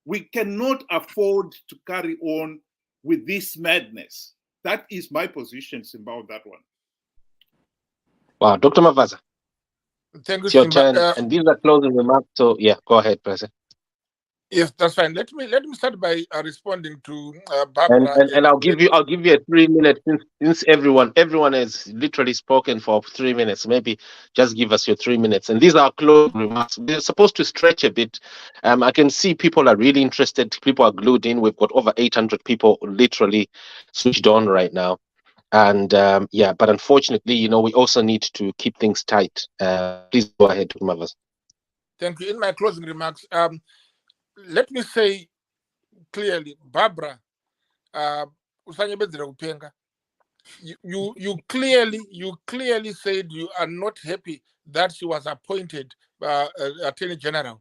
We cannot afford to carry on with this madness. That is my position about that one. Wow, Dr. Mabhiza. Thank you, It's your Simba. turn. And these are closing remarks. So yeah, go ahead, President. Yes, that's fine. Let me start by responding to Barbara. And I'll give you a 3 minute since everyone has literally spoken for 3 minutes. Maybe just give us your 3 minutes. And these are closing remarks. We're supposed to stretch a bit. I can see people are really interested. People are glued in. We've got over 800 people literally switched on right now. And but unfortunately, we also need to keep things tight. Please go ahead, Mabhiza. Thank you. In my closing remarks, let me say clearly, Barbara, you clearly said you are not happy that she was appointed Attorney General,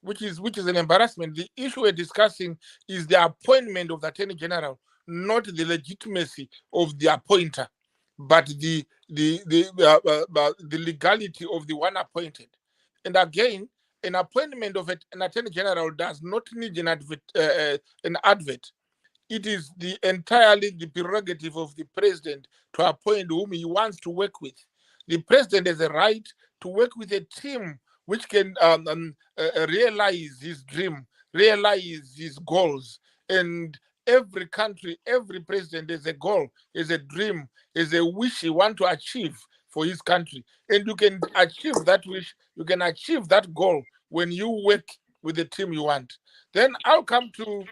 which is an embarrassment. The issue we're discussing is the appointment of the Attorney General, not the legitimacy of the appointer, but the legality of the one appointed. And again, an appointment of an Attorney General does not need an advert. It is entirely the prerogative of the president to appoint whom he wants to work with. The president has a right to work with a team which can realize his dream, realize his goals. And every country, every president has a goal, has a dream, has a wish he wants to achieve for his country. And you can achieve that wish, you can achieve that goal when you work with the team you want. Then I'll come to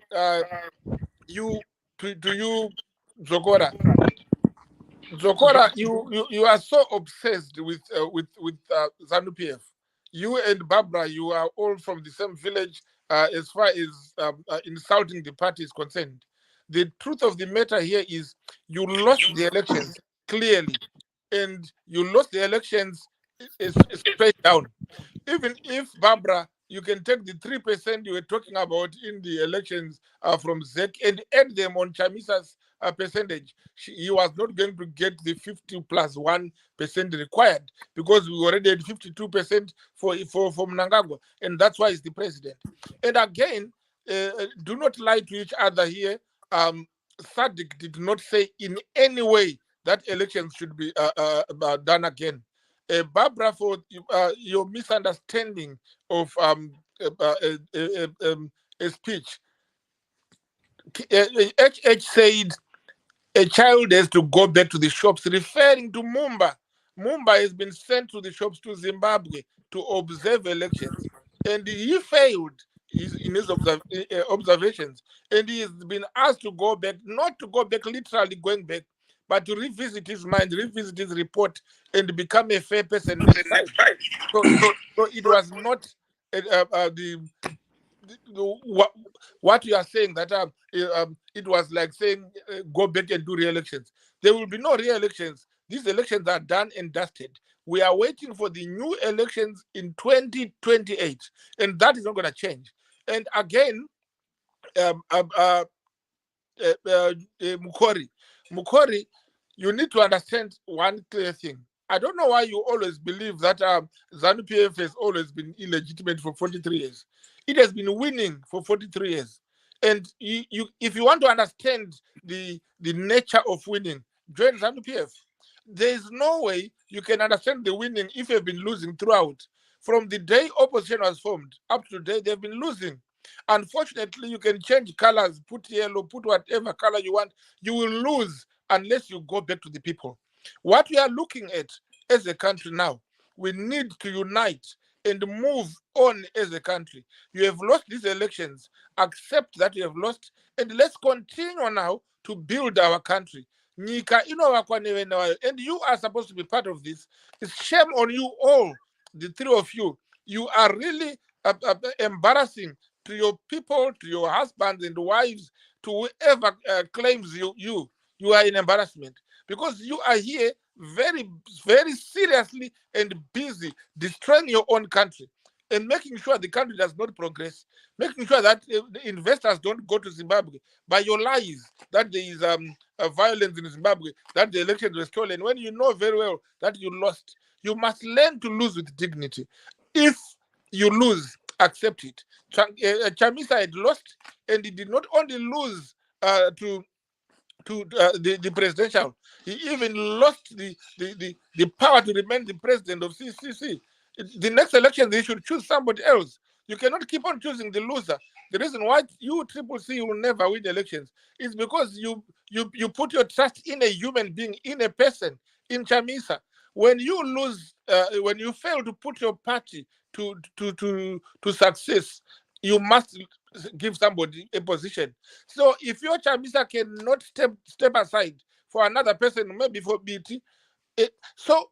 you, Zokora. Zokora, you are so obsessed with ZANU-PF. You and Barbara, you are all from the same village as far as insulting the party is concerned. The truth of the matter here is you lost the elections clearly, and you lost the elections straight down. Even if, Barbara, you can take the 3% you were talking about in the elections from ZEC and add them on Chamisa's percentage, he was not going to get the 50 plus 1% required, because we already had 52% for Mnangagwa, and that's why he's the president. And again, do not lie to each other here. Sadc did not say in any way that elections should be done again. Barbara, for your misunderstanding of a speech, HH said a child has to go back to the shops, referring to Mumba. Mumba has been sent to the shops to Zimbabwe to observe elections, and he failed in his observations, and he has been asked to go back, not to go back literally going back, but to revisit his mind, revisit his report, and become a fair person next time. So it was not what you are saying, that it was like saying go back and do re-elections. There will be no re-elections. These elections are done and dusted. We are waiting for the new elections in 2028, and that is not going to change. And again, Mukori, you need to understand one clear thing. I don't know why you always believe that ZANU-PF has always been illegitimate for 43 years. It has been winning for 43 years. And if you want to understand the nature of winning, join ZANU-PF. There is no way you can understand the winning if you've been losing throughout. From the day opposition was formed up to today, they've been losing. Unfortunately, you can change colors, put yellow, put whatever color you want. You will lose unless you go back to the people. What we are looking at as a country now, we need to unite and move on as a country. You have lost these elections, accept that you have lost, and let's continue now to build our country. Nika, and you are supposed to be part of this. It's shame on you all, the three of you. You are really embarrassing to your people, to your husbands and wives, to whoever claims you are an embarrassment, because you are here very, very seriously and busy destroying your own country and making sure the country does not progress, making sure that the investors don't go to Zimbabwe by your lies, that there is violence in Zimbabwe, that the elections were stolen, when you know very well that you lost. You must learn to lose with dignity. If you lose, accept it. Chamisa had lost, and he did not only lose to the presidential, he even lost the power to remain the president of CCC. The next election, they should choose somebody else. You cannot keep on choosing the loser. The reason why you Triple C will never win elections is because you put your trust in a human being, in a person, in Chamisa. When you lose, when you fail to put your party to success, you must give somebody a position. So if your Chamisa cannot step aside for another person, maybe for BT, so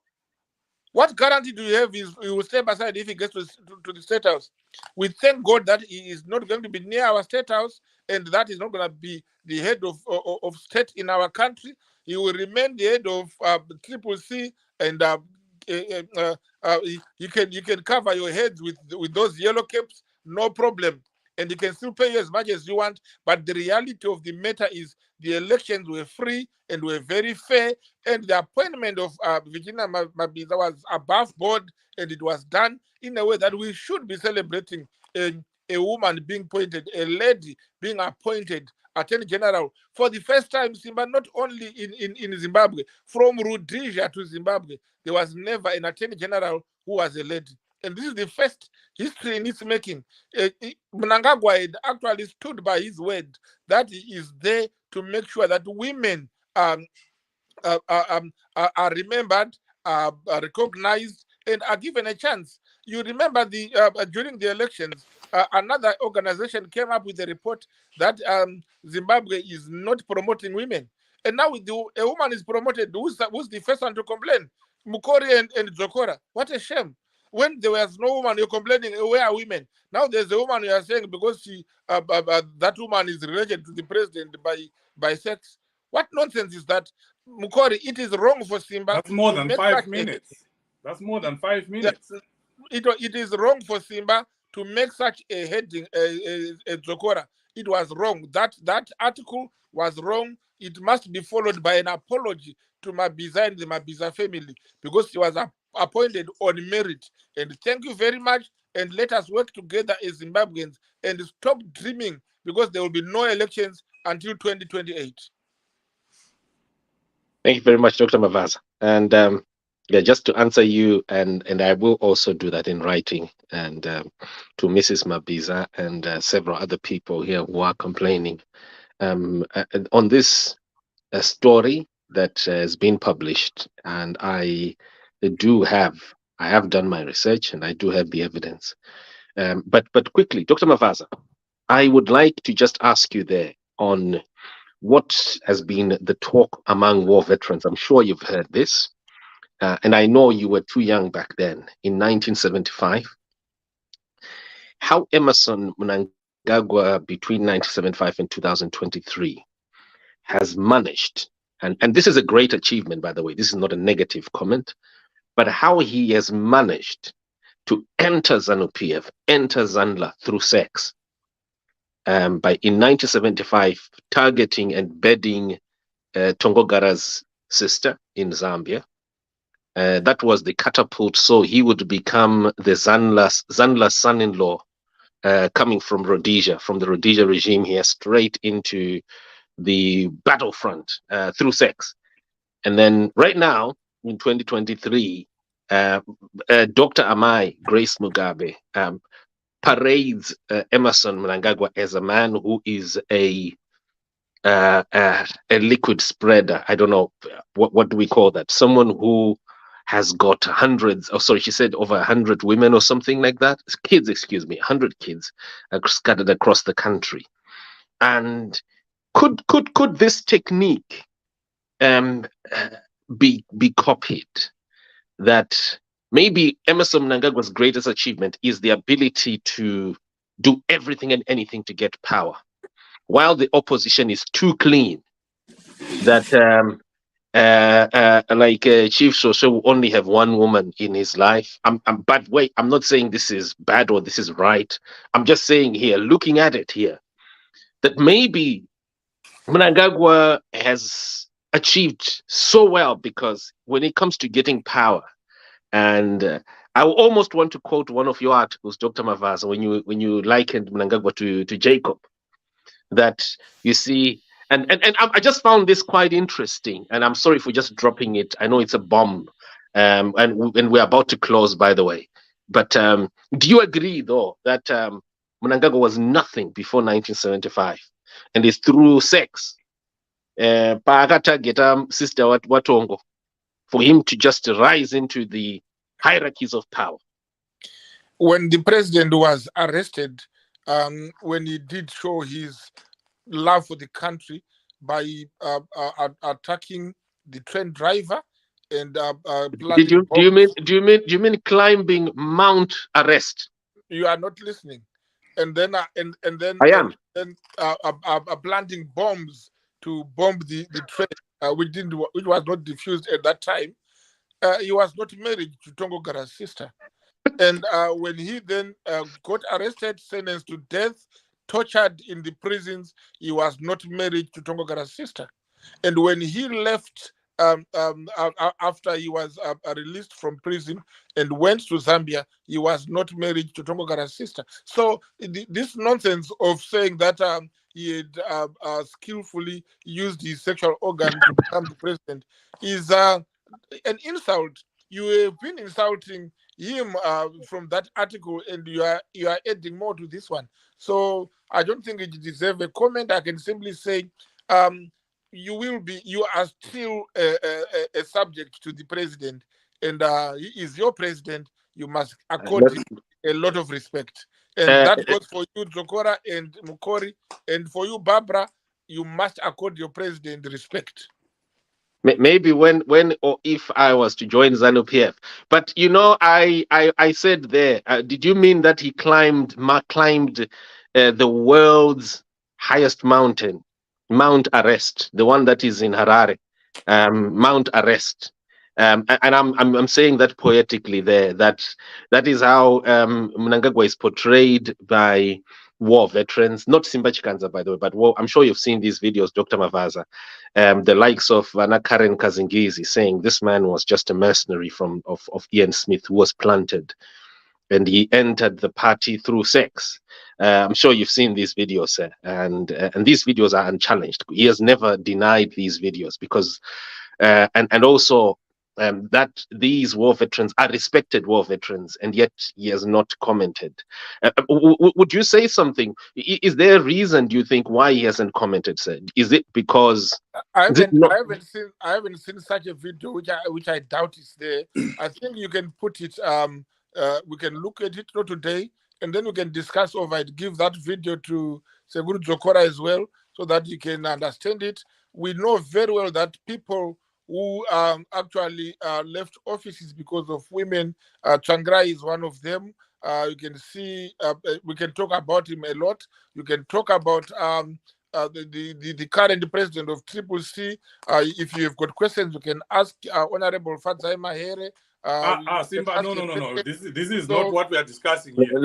what guarantee do you have he will step aside if he gets to the State House? We thank God that he is not going to be near our State House, and that is not going to be the head of state in our country. He will remain the head of Triple C, and you can cover your heads with those yellow caps, no problem, and you can still pay you as much as you want. But the reality of the matter is the elections were free and were very fair, and the appointment of Virginia Mabhiza was above board, and it was done in a way that we should be celebrating a woman being appointed, a lady being appointed Attorney General for the first time, Simba, not only in Zimbabwe, from Rhodesia to Zimbabwe, there was never an Attorney General who was a lady. And this is the first history in its making. Mnangagwa had actually stood by his word that he is there to make sure that women are remembered, are recognized, and are given a chance. You remember during the elections, another organization came up with a report that Zimbabwe is not promoting women. And now a woman is promoted. Who's the first one to complain? Mukori and Zokora. What a shame. When there was no woman, you're complaining, where are women? Now there's a woman, you are saying because she that woman is related to the president by sex. What nonsense is that? Mukori, it is wrong for Simba. That's more to than make 5 such minutes. That's more than 5 minutes. It is wrong for Simba to make such a heading, a Zokora. It was wrong. That article was wrong. It must be followed by an apology to Mabhiza and the Mabhiza family, because she was appointed on merit. And thank you very much. And let us work together as Zimbabweans and stop dreaming, because there will be no elections until 2028. Thank you very much, Dr. Mabhiza. And yeah, just to answer you, and I will also do that in writing, and to Mrs. Mabhiza and several other people here who are complaining on this story that has been published. And I have done my research, and I do have the evidence. But quickly, Dr. Mabhiza, I would like to just ask you there on what has been the talk among war veterans. I'm sure you've heard this, and I know you were too young back then, in 1975. How Emerson Mnangagwa between 1975 and 2023 has managed, and this is a great achievement, by the way, this is not a negative comment, but how he has managed to enter ZANU-PF, enter ZANLA through sex. In 1975, targeting and bedding Tongogara's sister in Zambia. That was the catapult, so he would become the ZANLA's son-in-law, coming from Rhodesia, from the Rhodesia regime here, straight into the battlefront through sex. And then right now, in 2023, Dr. Amai Grace Mugabe parades Emerson Mnangagwa as a man who is a liquid spreader. I don't know, what do we call that? Someone who has got hundreds, she said over 100 women or something like that. Kids, 100 kids scattered across the country. And could this technique be copied? That maybe Emerson Mnangagwa's greatest achievement is the ability to do everything and anything to get power, while the opposition is too clean. That Chief Sosho will only have one woman in his life. But wait, I'm not saying this is bad or this is right. I'm just saying here, looking at it here, that maybe Mnangagwa has achieved so well, because when it comes to getting power, and I almost want to quote one of your articles, Dr. Mabhiza, when you likened Mnangagwa to Jacob, that you see, and I just found this quite interesting, and I'm sorry for just dropping it. I know it's a bomb, and we're about to close, by the way. But do you agree, though, that Mnangagwa was nothing before 1975, and it's through sex, sister Watongo, for him to just rise into the hierarchies of power? When the president was arrested, when he did show his love for the country by attacking the train driver and do you mean climbing Mount Arrest? You are not listening. And then I am. planting bombs to bomb the train, which was not diffused at that time. He was not married to Tongogara's sister. And when he then got arrested, sentenced to death, tortured in the prisons, he was not married to Tongogara's sister. And when he left, after he was released from prison and went to Zambia, he was not married to Tongogara's sister. So this nonsense of saying that he had skillfully used his sexual organ to become the president is an insult. You have been insulting him from that article, and you are adding more to this one. So I don't think it deserves a comment. I can simply say you are still a subject to the president, and he is your president. You must accord him a lot of respect. And that goes for you, Zokora and Mukori, and for you, Barbara. You must accord your president respect. Maybe when or if I was to join ZANU-PF. But you know, I said there. Did you mean that he climbed the world's highest mountain, Mount Arrest, the one that is in Harare, Mount Arrest? And I'm saying that poetically there. That is how Mnangagwa is portrayed by war veterans, not Simba Chikanza, by the way, but war. I'm sure you've seen these videos, Dr. Mabhiza. The likes of Karen Kazingizi saying this man was just a mercenary of Ian Smith who was planted, and he entered the party through sex. I'm sure you've seen these videos, sir, and these videos are unchallenged. He has never denied these videos because, and also. That these war veterans are respected war veterans, and yet he has not commented. Would you say something? Is there a reason, do you think, why he hasn't commented, sir? Is it because I haven't seen such a video, which I doubt is there. I think you can put it. We can look at it not today, and then we can discuss over it. Give that video to Seguru Zokora as well, so that you can understand it. We know very well that people who actually left offices because of women. Tsvangirai is one of them. You can see, we can talk about him a lot. You can talk about the current president of Triple C. If you've got questions, you can ask Honorable Fadzai Mahere. Simba, no. This is not what we are discussing here.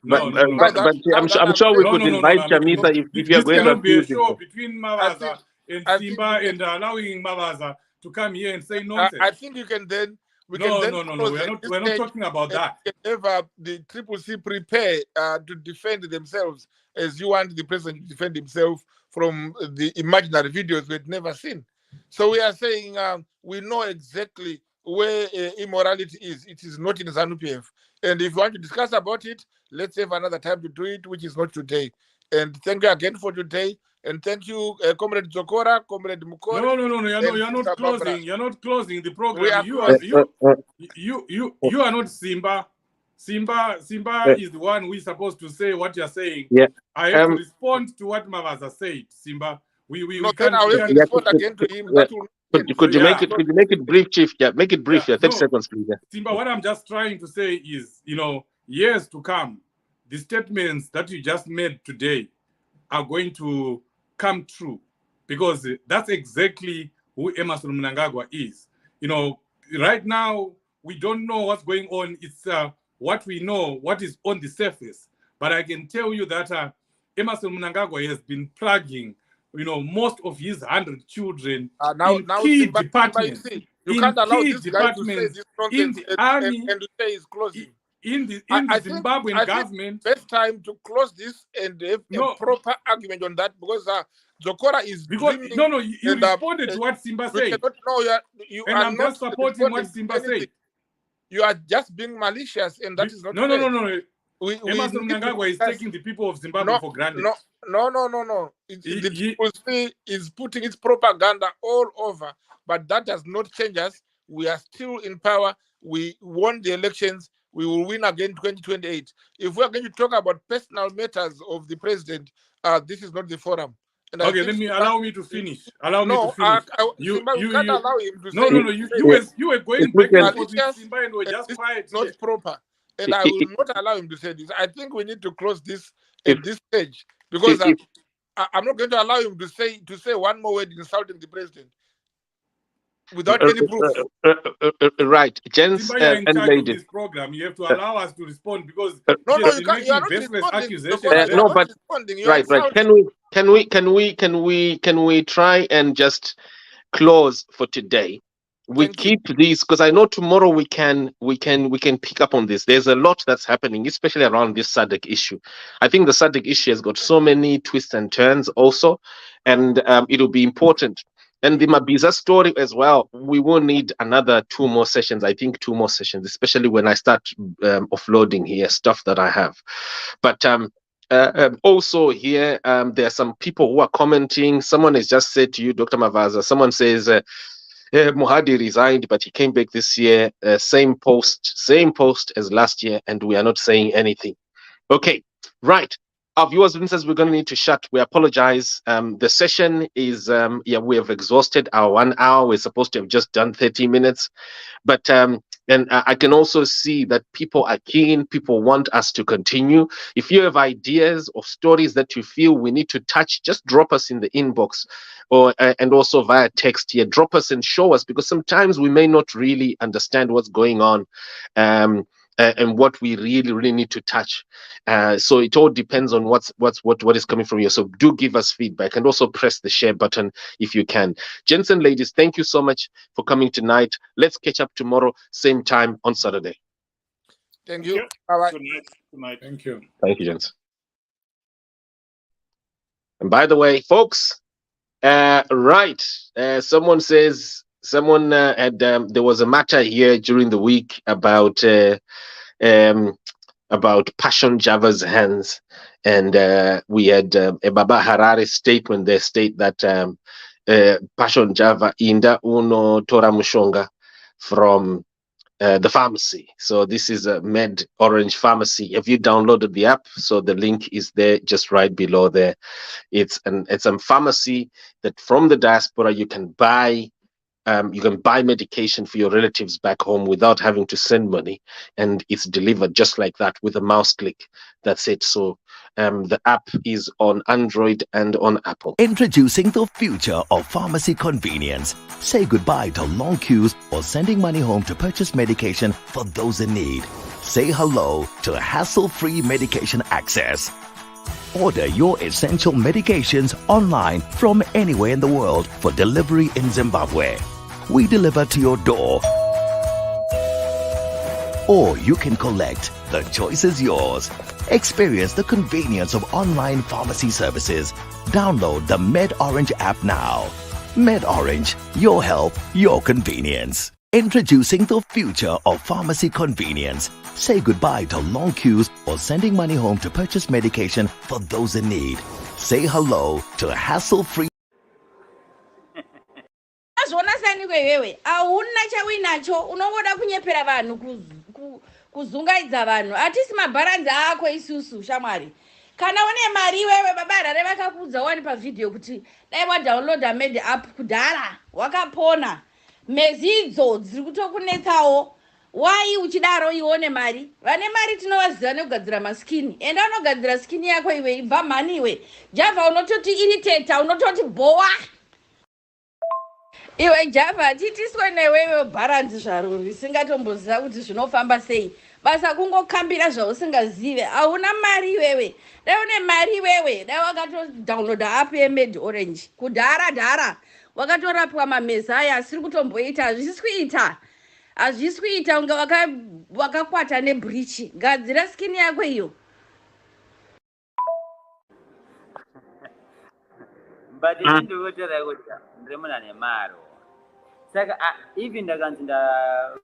But I'm sure we could invite Chamisa if you're going to. This cannot be a show between Mabhiza and Simba and allowing Mabhiza to come here and say nonsense. I think you can then. No. We're not talking about that. Ever the Triple C prepare to defend themselves as you want the president to defend himself from the imaginary videos we'd never seen. So we are saying we know exactly where immorality is. It is not in ZANU-PF. And if you want to discuss about it, let's have another time to do it, which is not today. And thank you again for today. And thank you, Comrade Zokora, Comrade Mukore. No. You're not closing. You're not closing the program. You are not Simba. Simba is the one who is supposed to say what you're saying. Yeah. I have to respond to what Mabhiza said, Simba. Then I'll respond again to him. Could you make it brief, Chief? Yeah, make it brief. 30 seconds, please. Yeah. Simba, what I'm just trying to say is, years to come, the statements that you just made today are going to come true, because that's exactly who Emmerson Mnangagwa is. Right now we don't know what's going on. It's what we know, what is on the surface. But I can tell you that Emmerson Mnangagwa has been plugging, most of his 100 children in key departments. You can't allow this guy to say this nonsense in the army, and to say he's closing. In the Zimbabwean government. Best time to close this and have a proper argument on that, because Zokora is you responded to what Simba said. You and I'm not supporting what Simba said. You are just being malicious, and that is not no. Emmerson Mnangagwa is taking the people of Zimbabwe for granted. No. The is putting its propaganda all over, but that does not change us. We are still in power. We won the elections. We will win again 2028. If we are going to talk about personal matters of the president, this is not the forum. And allow me to finish. Allow me to finish. You can't allow him to say. No. You were going back and forth with Simba and were just quiet. Not proper. And I will not allow him to say this. I think we need to close this at this stage, because I'm not going to allow him to say one more word insulting the president without any proof. Right, gents and ladies. This program, you have to allow us to respond, because you can't. You are not responding. Right. Can we try and just close for today? We keep these, because I know tomorrow we can pick up on this. There's a lot that's happening, especially around this Sadc issue. I think the Sadc issue has got so many twists and turns also, and it'll be important. And the Mabhiza story as well, we will need another 2 more sessions. I think 2 more sessions, especially when I start offloading here stuff that I have. But also here, there are some people who are commenting. Someone has just said to you, Dr. Mabhiza, someone says, Mohadi resigned, but he came back this year. Same post as last year, and we are not saying anything. Okay, right. our viewers, listeners, we're going to need to shut. We apologize. The session is, we have exhausted our 1 hour. We're supposed to have just done 30 minutes. But and I can also see that people are keen. People want us to continue. If you have ideas or stories that you feel we need to touch, just drop us in the inbox, or and also via text here. Drop us and show us, because sometimes we may not really understand what's going on, and what we really need to touch. So it all depends on what is coming from you. So do give us feedback, and also press the share button if you can. Gents and ladies, thank you so much for coming tonight. Let's catch up tomorrow, same time on Saturday. Thank you. Bye-bye. Good night. Good night. Thank you. Thank you, gents. And by the way, folks, someone says had there was a matter here during the week about Passion Java's hands, and we had a Baba Harare statement. They state that Passion Java inda uno tora mushonga from the pharmacy. So this is a Med Orange Pharmacy. Have you downloaded the app? So the link is there, just right below there. It's a pharmacy that from the diaspora you can buy. You can buy medication for your relatives back home without having to send money, and it's delivered just like that with a mouse click. That's it. So the app is on Android and on Apple. Introducing the future of pharmacy convenience. Say goodbye to long queues or sending money home to purchase medication for those in need. Say hello to hassle-free medication access. Order your essential medications online from anywhere in the world for delivery in Zimbabwe. We deliver to your door. Or you can collect. The choice is yours. Experience the convenience of online pharmacy services. Download the Med Orange app now. Med Orange, your help, your convenience. Introducing the future of pharmacy convenience. Say goodbye to long queues or sending money home to purchase medication for those in need. Say hello to hassle-free. Azvona saniko iwewe auna chawinacho unongoda kunyepera vanhu kuzungaidza vanhu atisi mabharanzi ako isusu shamwari. Kana une mari iwewe baba Harare vakakudza wani pavidhio kuti dai wadownloada Med app kudhara wakapona. Mezidzo dziri kutokunetsawo. Why uchidaro ione mari? Vane mari tinovaziva nekugadzira maskini. Enda unogadzira skini yako iwe ibva mani iwe. Java unototi irritate, unototi boa. Iwe Java titiswe newewe bharanzi zvaro risingatomboziva kuti zvinofamba sei. Basa kungokambira zvausingazive. Hauna mari iwewe. Dai une mari iwewe. Dai wakatodownloada app yeMed Orange. Kudhara. Wakatorapwa mameza aya asiri kutomboita hazvisi kuita. Hazvisi kuita unga wakakwata nebreach. Gadzira skini yako iyo. But in the water I would remember maro. Saka even the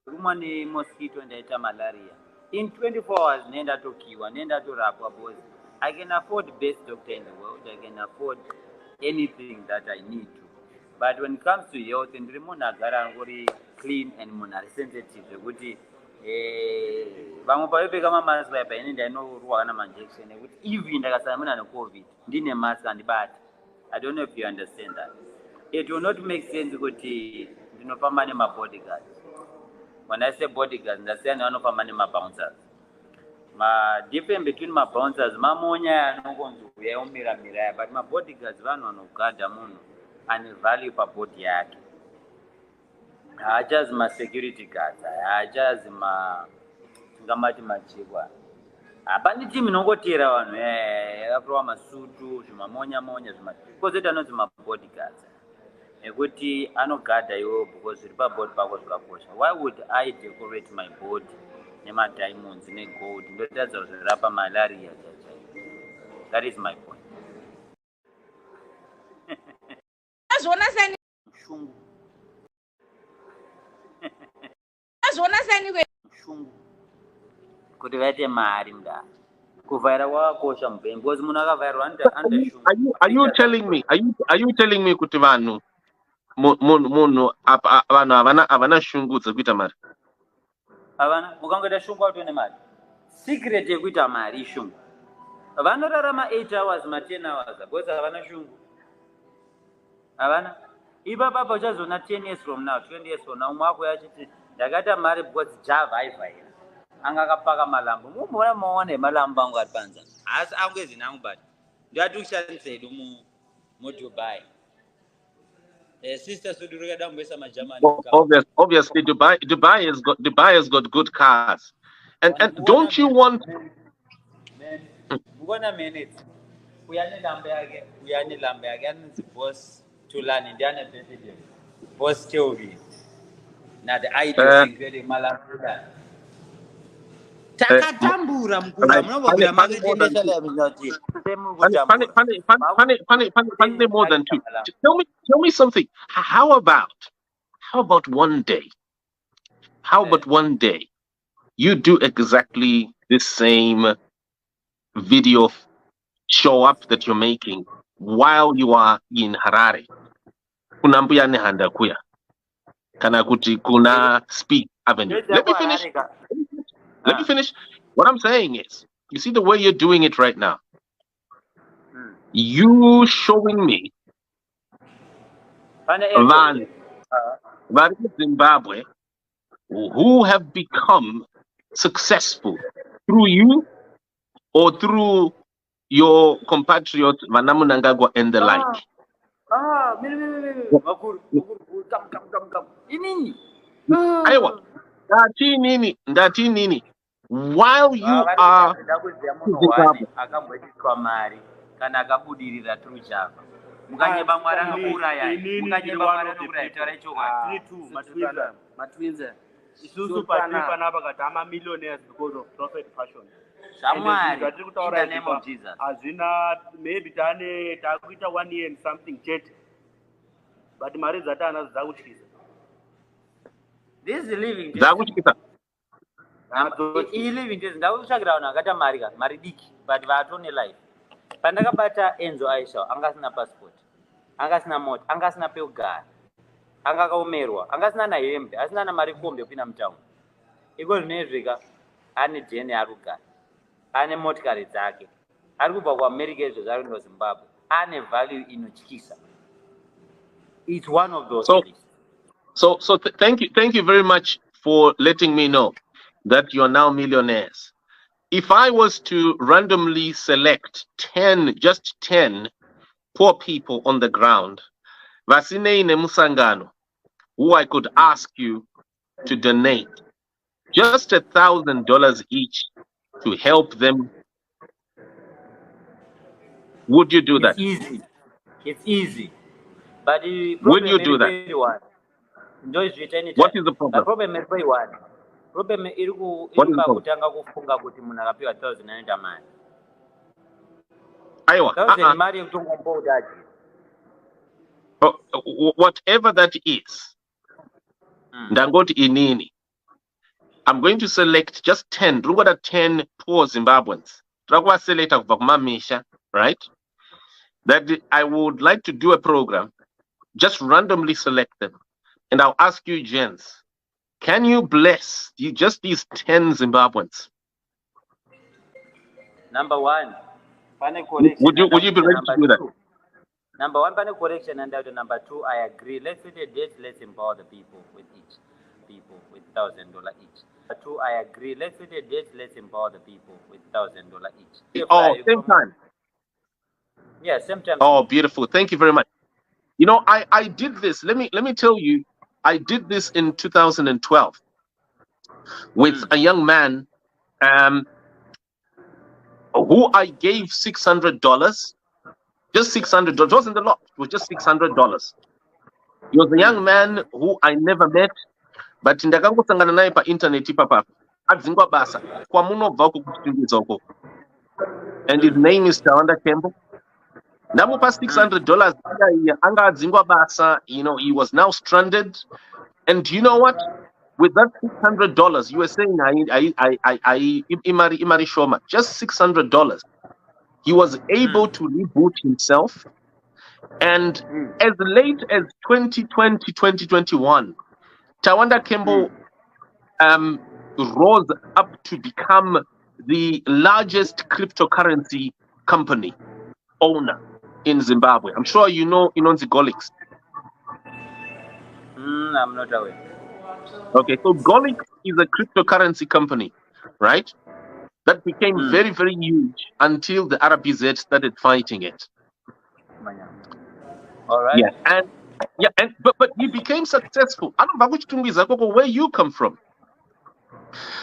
rumani mosquito and the malaria. In 24 hours, nenda to kiwa, nenda to rapwa boys. I can afford the best doctor in the world. I can afford anything that I need to. But when it comes to health, and remona garangori clean and monari sensitive. Guti vamo pawepe kama mask pa inenda no ruwa na injection. Even ndakasamana na COVID, ndine mask and bad. I don't know if you understand that. It will not make sense kuti ndinofamba nema bodyguards. When I say bodyguards, ndasiyana vanofamba nema bouncers. Ma difference between my bouncers, mamonya anokonzo yaumira miraya, but my bodyguards vanhu vanogada munhu ane value pa body yake. Hajazi ma security guards, hajazi ngamati machekwa. Apandi team inongotera vanhu yakapiwa masutu zvimamonya kozeta anonzi ma bodyguards ekuti anogada iwo because zviri pabody pako zvakakosha. Why would I decorate my body nema diamonds ne gold ndotadza kuzvirapa malaria chacha? That is my point. Azvona sani Mshungu. Azvona sani Mshungu. Kuti vaite mari mda kuvhaira kwakakosha mupenzi because munhu akavhairwa Are you telling me kuti vanhu munhu vanhu havana shungu dzekuita mari? Havana ukangoita shungu autone mari. Secret yekuita mari ishungu. vanorarama 8 hours 10 hours because havana shungu havana ipapapa uchazona 10 years from now 20 years from now umwe wako yachiti ndakaita mari because java aivhaira anga akapaka malambo mumona maone malambo angu ari panza asi angu ezinangu but ndati kushandisa hedu mudubai sister suduru kada kumboisa magermany obviously Dubai has got good cars and don't you want ngona minutes uyane lambe yake anzi boss tulani ndiane birthday boss theory na the idea ingere malapula takatambura mkura munobobira maketendesa la bizati funny more than two. Tell me something. How about one day? How about one day you do exactly the same video show up that you're making while you are in Harare? Kuna mbuya ne handa kuya. Kana kuti kuna Speak Avenue. Let me finish. What I'm saying is, you see the way you're doing it right now. You showing me van Zimbabwe who have become successful through you or through your compatriot Vanamu Nangagwa and the like. Ndati nini. While you are kana akabudirira through java mukanyeba mwara nokuraya mukanyeba mwara nokuraya tarachoka matwinza isusu patipa napa katama millionaires because of prophet fashion shamwari in the name of Jesus azvina maybe tane takuita 1 year and something chete but mari dzatana dzakutyisa this is living dzakutyisa living this ndakutsvagira vanhu vakata mari diki but vatone life pandakabata Enzo Aisha angasina passport angasina mota angasina pekugara anga akaomerwa angasina na hembe asina na mari kombe kupinda mutaundi iko zvinezvika ane dheni ari kugara ane motikari dzake ari kubva kuamerica izvo zvari kuenda Zimbabwe ane value inotyisa. It's one of those so thank you very much for letting me know that you are now millionaires. If I was to randomly select 10 poor people on the ground, Vasine Musangano, who I could ask you to donate just $1,000 each to help them, would you do that? It's easy. But would you do that? What is the problem? The problem is very one. Problem iri kutanga kufunga kuti munhu akapiwa 1,000 anoita mari. Aiwa. 1,000 mari yekutongombodaje. Whatever that is. Ndangoti inini. I'm going to select just 10. Look at 10 poor Zimbabweans. Trakwa select kubva kumamisha, right? That I would like to do a program, just randomly select them. And I'll ask you, gents, can you bless just these 10 Zimbabweans? Number one, correction. Would you be ready to do that? Number one, correction, and number two, I agree. Let's set a date. Let's empower the people with $1,000 each. Number two, I agree. Let's set a date. Let's empower the people with $1,000 each. Oh, same time. Yeah, same time. Oh, beautiful. Thank you very much. You know, I did this. Let me tell you, I did this in 2012 with a young man who I gave $600. Just $600. It wasn't a lot. It was just $600. He was a young man who I never met, but in the internet, papa, and his name is Tawanda Kembo. Namupa $600. You know, he was now stranded. And you know what? With that $600, you were saying Imari Shoma, just $600. He was able to reboot himself. And as late as 2020, 2021, Tawanda Kembo rose up to become the largest cryptocurrency company owner in Zimbabwe. I'm sure you know Inonzi Golix. I'm not aware. Okay, so Golix is a cryptocurrency company, right? That became very, very huge until the RBZ started fighting it. All right. Yeah, but he became successful. I don't know which where you come from.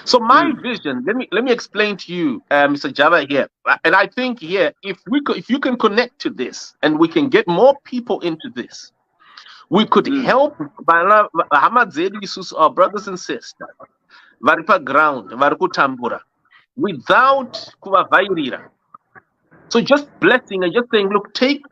So my vision, let me explain to you, Mr. Java here, and I think here, if you can connect to this, and we can get more people into this, we could help our brothers and sisters, varipa ground, varikutambura, without kuvavairira. So just blessing and just saying, look, take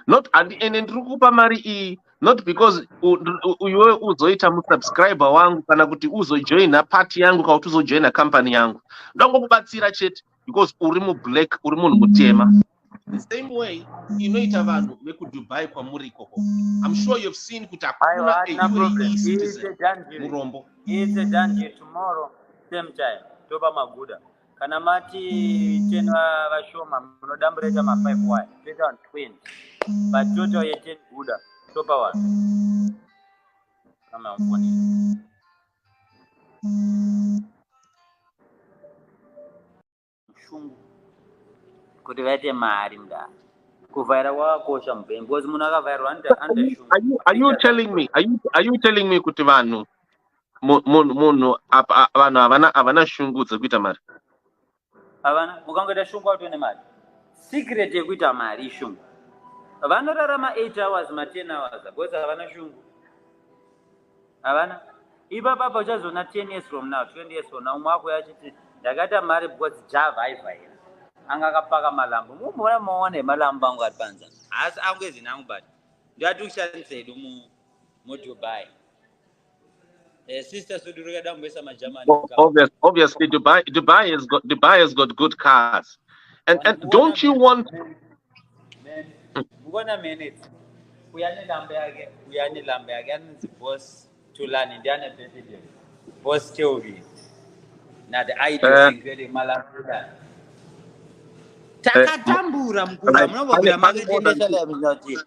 not and ndikupa mari not because uiwe uzoita musubscriber wangu kana kuti uzojoina party yangu kana kuti uzojoina company yangu. Ndangokubatsira chete because uri black, uri munhu mutema. The same way inoita vanhu vekuDubai kwamuri ikoko. I'm sure you've seen kuti hakuna UAE citizen murombo. It's a done deal tomorrow same time. Toba maguda. Kana mati tena vashoma munodambureta ma5 wire toita 20 but total ye 10 guda topa one kama mfoni mshungu kuti vaite mari mda kuvhaira wakosha mpenzi because munhu akavhairwa anda shungu. Are you telling me kuti vanhu munhu vanhu havana shungu dzekuita mari? Havana mukangoita shungu autone mari. Secret yekuita mari ishungu. Vanorarama 8 hours ma 10 hours because havana shungu. Havana. Ipapa uchazona 10 years from now, 20 years from now, umwe wako yachiti ndakaita mari because Java haivhaira. Anga akapaka malambo. Mumona muone malambo angu ari panza. Asi angezi nangu but ndati kushandisa edu mu Dubai. Sister Sudurika dambesa majamani. Obviously Dubai has got good cars. And don't you want Ngona minute. Uyane lambe yake anzi boss Tulani ndiane president. Boss Theory. Na the idea ingeli malapula. Takatambura mkubwa mnobabira maketendesa la mzati.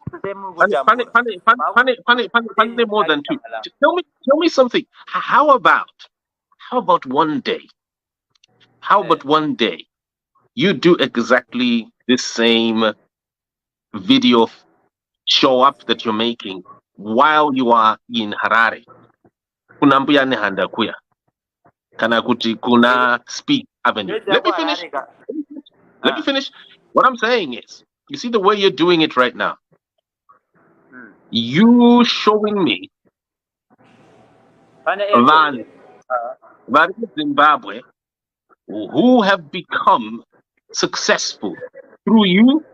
Funny more than two. Tell me something. How about one day? How about one day you do exactly the same video show up that you're making while you are in Harare? Kunambuya ne handa kuya. Kana kuti kuna Speak Avenue. Let me finish. What I'm saying is, you see the way you're doing it right now. You showing me Van Zimbabwe who have become successful through you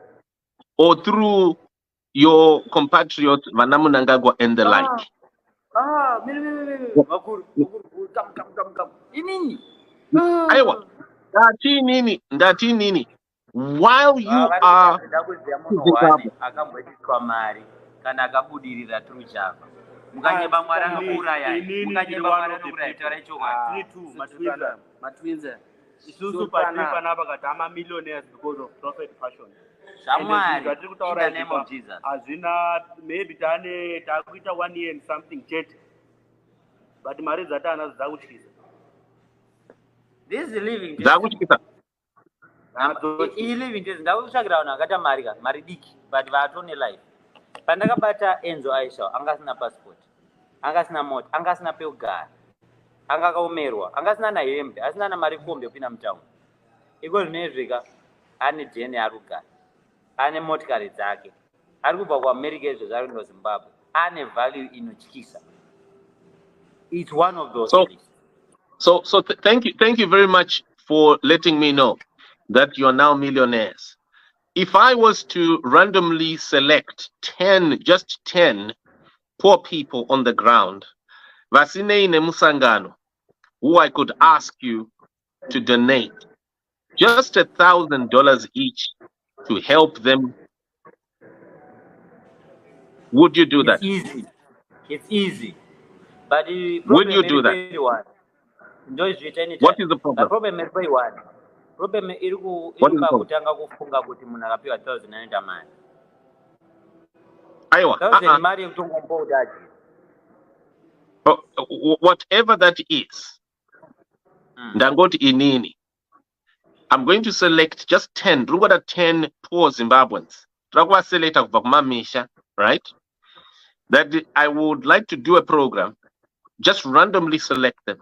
or through your compatriot Vanamu Mnangagwa and the like. Ndati nini. While you are kana akabudirira through Java. Mukanye bamwara nokuraya. Mukanye bamwara nokuraya tara ichoka. Matwinza. Isusu patipa napa katama millionaires because of profit fashion. Shamwari. In the name of Jesus. Azina maybe tane takuita 1 year and something chet. But mari zatana zakuchisa. This is living. Zakuchisa. He living this. Ndakutsvagira vanhu akata mari diki but vatone life. Pandakabata Enzo Aisha angasina passport, angasina mota, angasina pekugara, anga akaomerwa, angasina na hembe, asina na mari kombe kupinda mutown. Iko zvinezvika ane jeni ari kugara, ane motikari dzake, ari kubva kuAmerica izvo zvari kuno Zimbabwe, ane value inotyisa. It's one of those things. So thank you very much for letting me know that you are now millionaires. If I was to randomly select 10 poor people on the ground, Vasinei Nemusangano, who I could ask you to donate just $1,000 each to help them, would you do that? It's easy. But will you do that? What is the problem? The problem is very one. problem iri What is the problem? pakutanga kufunga kuti munhu akapiwa 1,000 anoita mari. Aiwa, 1,000 mari yekutongomboda. Whatever that is, ndangoti inini. I'm going to select just 10. Rungoda 10 poor Zimbabweans. Trakwa select Mamisha, right? That I would like to do a program, just randomly select them.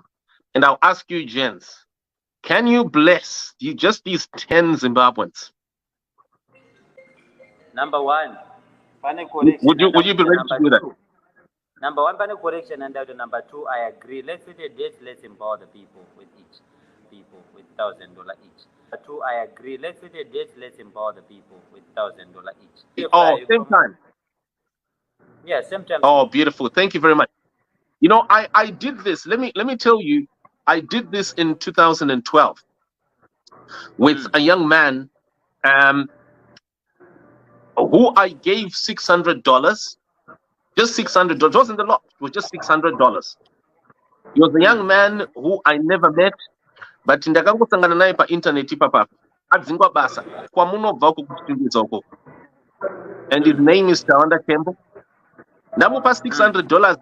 And I'll ask you, gents, can you bless just these 10 Zimbabweans? Number one, would you be ready to do that? Number one, correction, and number two, I agree. Let's set a date. Let's empower the people with each. People with $1,000 each. Two, I agree. Let's set a date. Let's empower the people with $1,000 each. Oh, same time. Yeah, same time. Oh, beautiful. Thank you very much. You know, I did this. Let me tell you, I did this in 2012 with a young man who I gave $600. Just $600. It wasn't a lot. It was just $600. He was a young man who I never met. But ndakangosangana naye pa internet papa adzingwa basa kwa munobva uko kuchitungidza uko, and his name is Tawanda Kembo. Ndamupa $600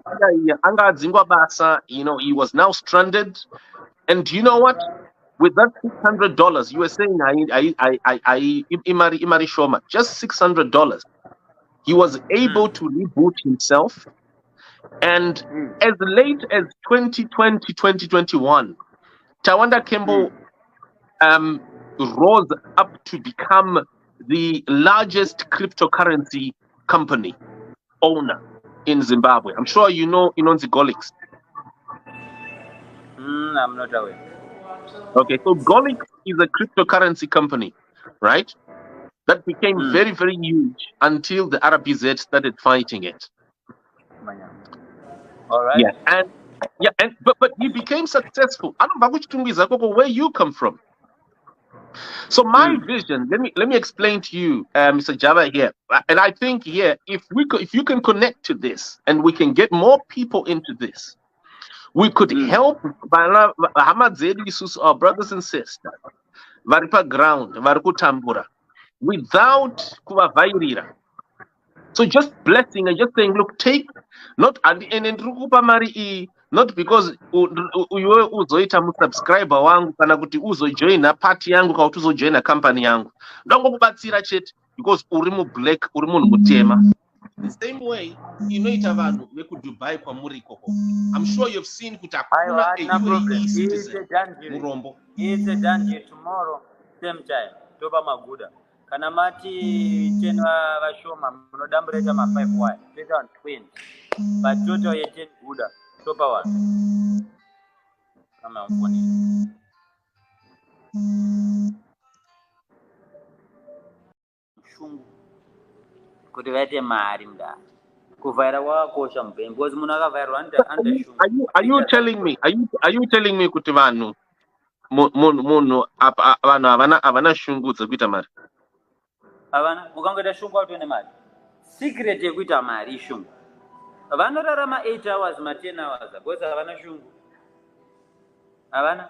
anga adzingwa basa. You know, he was now stranded, and you know what, with that $600 you were saying imari shoma, just $600 he was able to reboot himself, and as late as 2020 2021 Tawanda Kembo rose up to become the largest cryptocurrency company owner in Zimbabwe. I'm sure you know Golix. I'm not aware. Okay, so Golix is a cryptocurrency company, right? That became very, very huge until the RBZ started fighting it. All right. But he became successful. I don't know which where you come from. So my vision, let me explain to you, Mr. Java here, and I think here, if you can connect to this and we can get more people into this, we could help our brothers and sisters, varipa ground, varikutambura, without kuvavirira. So just blessing and just saying, look, take not not because uwe uzoita musubscriber wangu kana kuti uzojoina party yangu kana kuti uzojoina company yangu, ndangokubatsira chete because uri black, uri munhu mutema. The same way inoita vanhu vekuDubai kwamuri ikoko. I'm sure you've seen kuti hakuna UAE citizen murombo. It's a danger tomorrow same time toba maguda. Kana mati 10 vashoma munodambureta ma 5 wire toita 20 but total ye 10 guda topa wa kama mfoni shungu kuti vaite mari mda kuvaira wakosha mpenzi because munhu akavairwa anda shungu. Are you telling me kuti vanhu munhu vanhu havana shungu dzekuita mari? Havana, ukangoita shungu autone mari. Secret yekuita mari shungu. Vanorarama 8 hours ma 10 hours because havana shungu. Havana.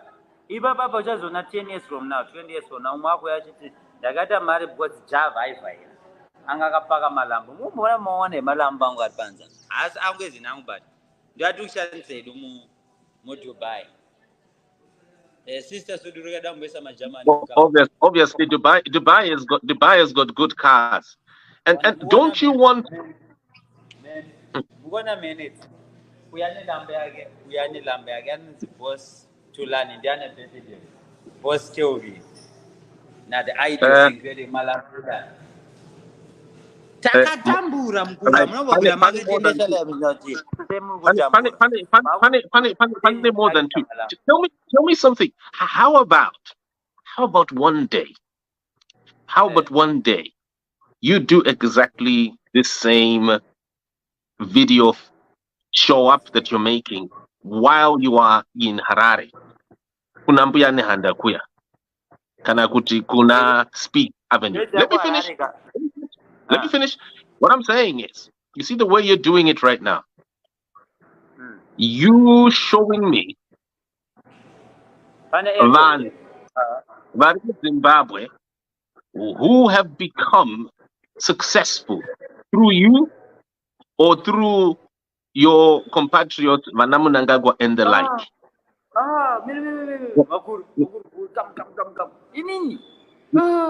Ipapa uchazona 10 years from now, 20 years from now, umwako yachiti ndakaita mari because Java haivhaira. Anga akapaka malambo. Mumona muone malambo angu ari panza. Asi angu ezinangu but ndati kushandisa edu mu Dubai. Sister Sudurika dambesa majamani. Obviously Dubai has got good cars. And don't you want Ngona minute. Uyane lambe yake anzi boss Tulani ndiane president. Boss Theory. Na the idea is very malafida. Takatambura mkubwa mnabobira maketendesa la bizati. Funny more than two. Tell me something. How about one day? How about one day you do exactly the same video show up that you're making while you are in Harare? Kuna mbuyane handa kuya. Kana kuti kuna Speak Avenue. Let me finish. What I'm saying is, you see the way you're doing it right now. You showing me vari kuZimbabwe who have become successful through you or through your compatriots Vana Mnangagwa and the like?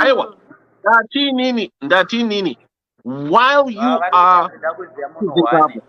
Aiwa, ndati nini. While you are Zimbabwe,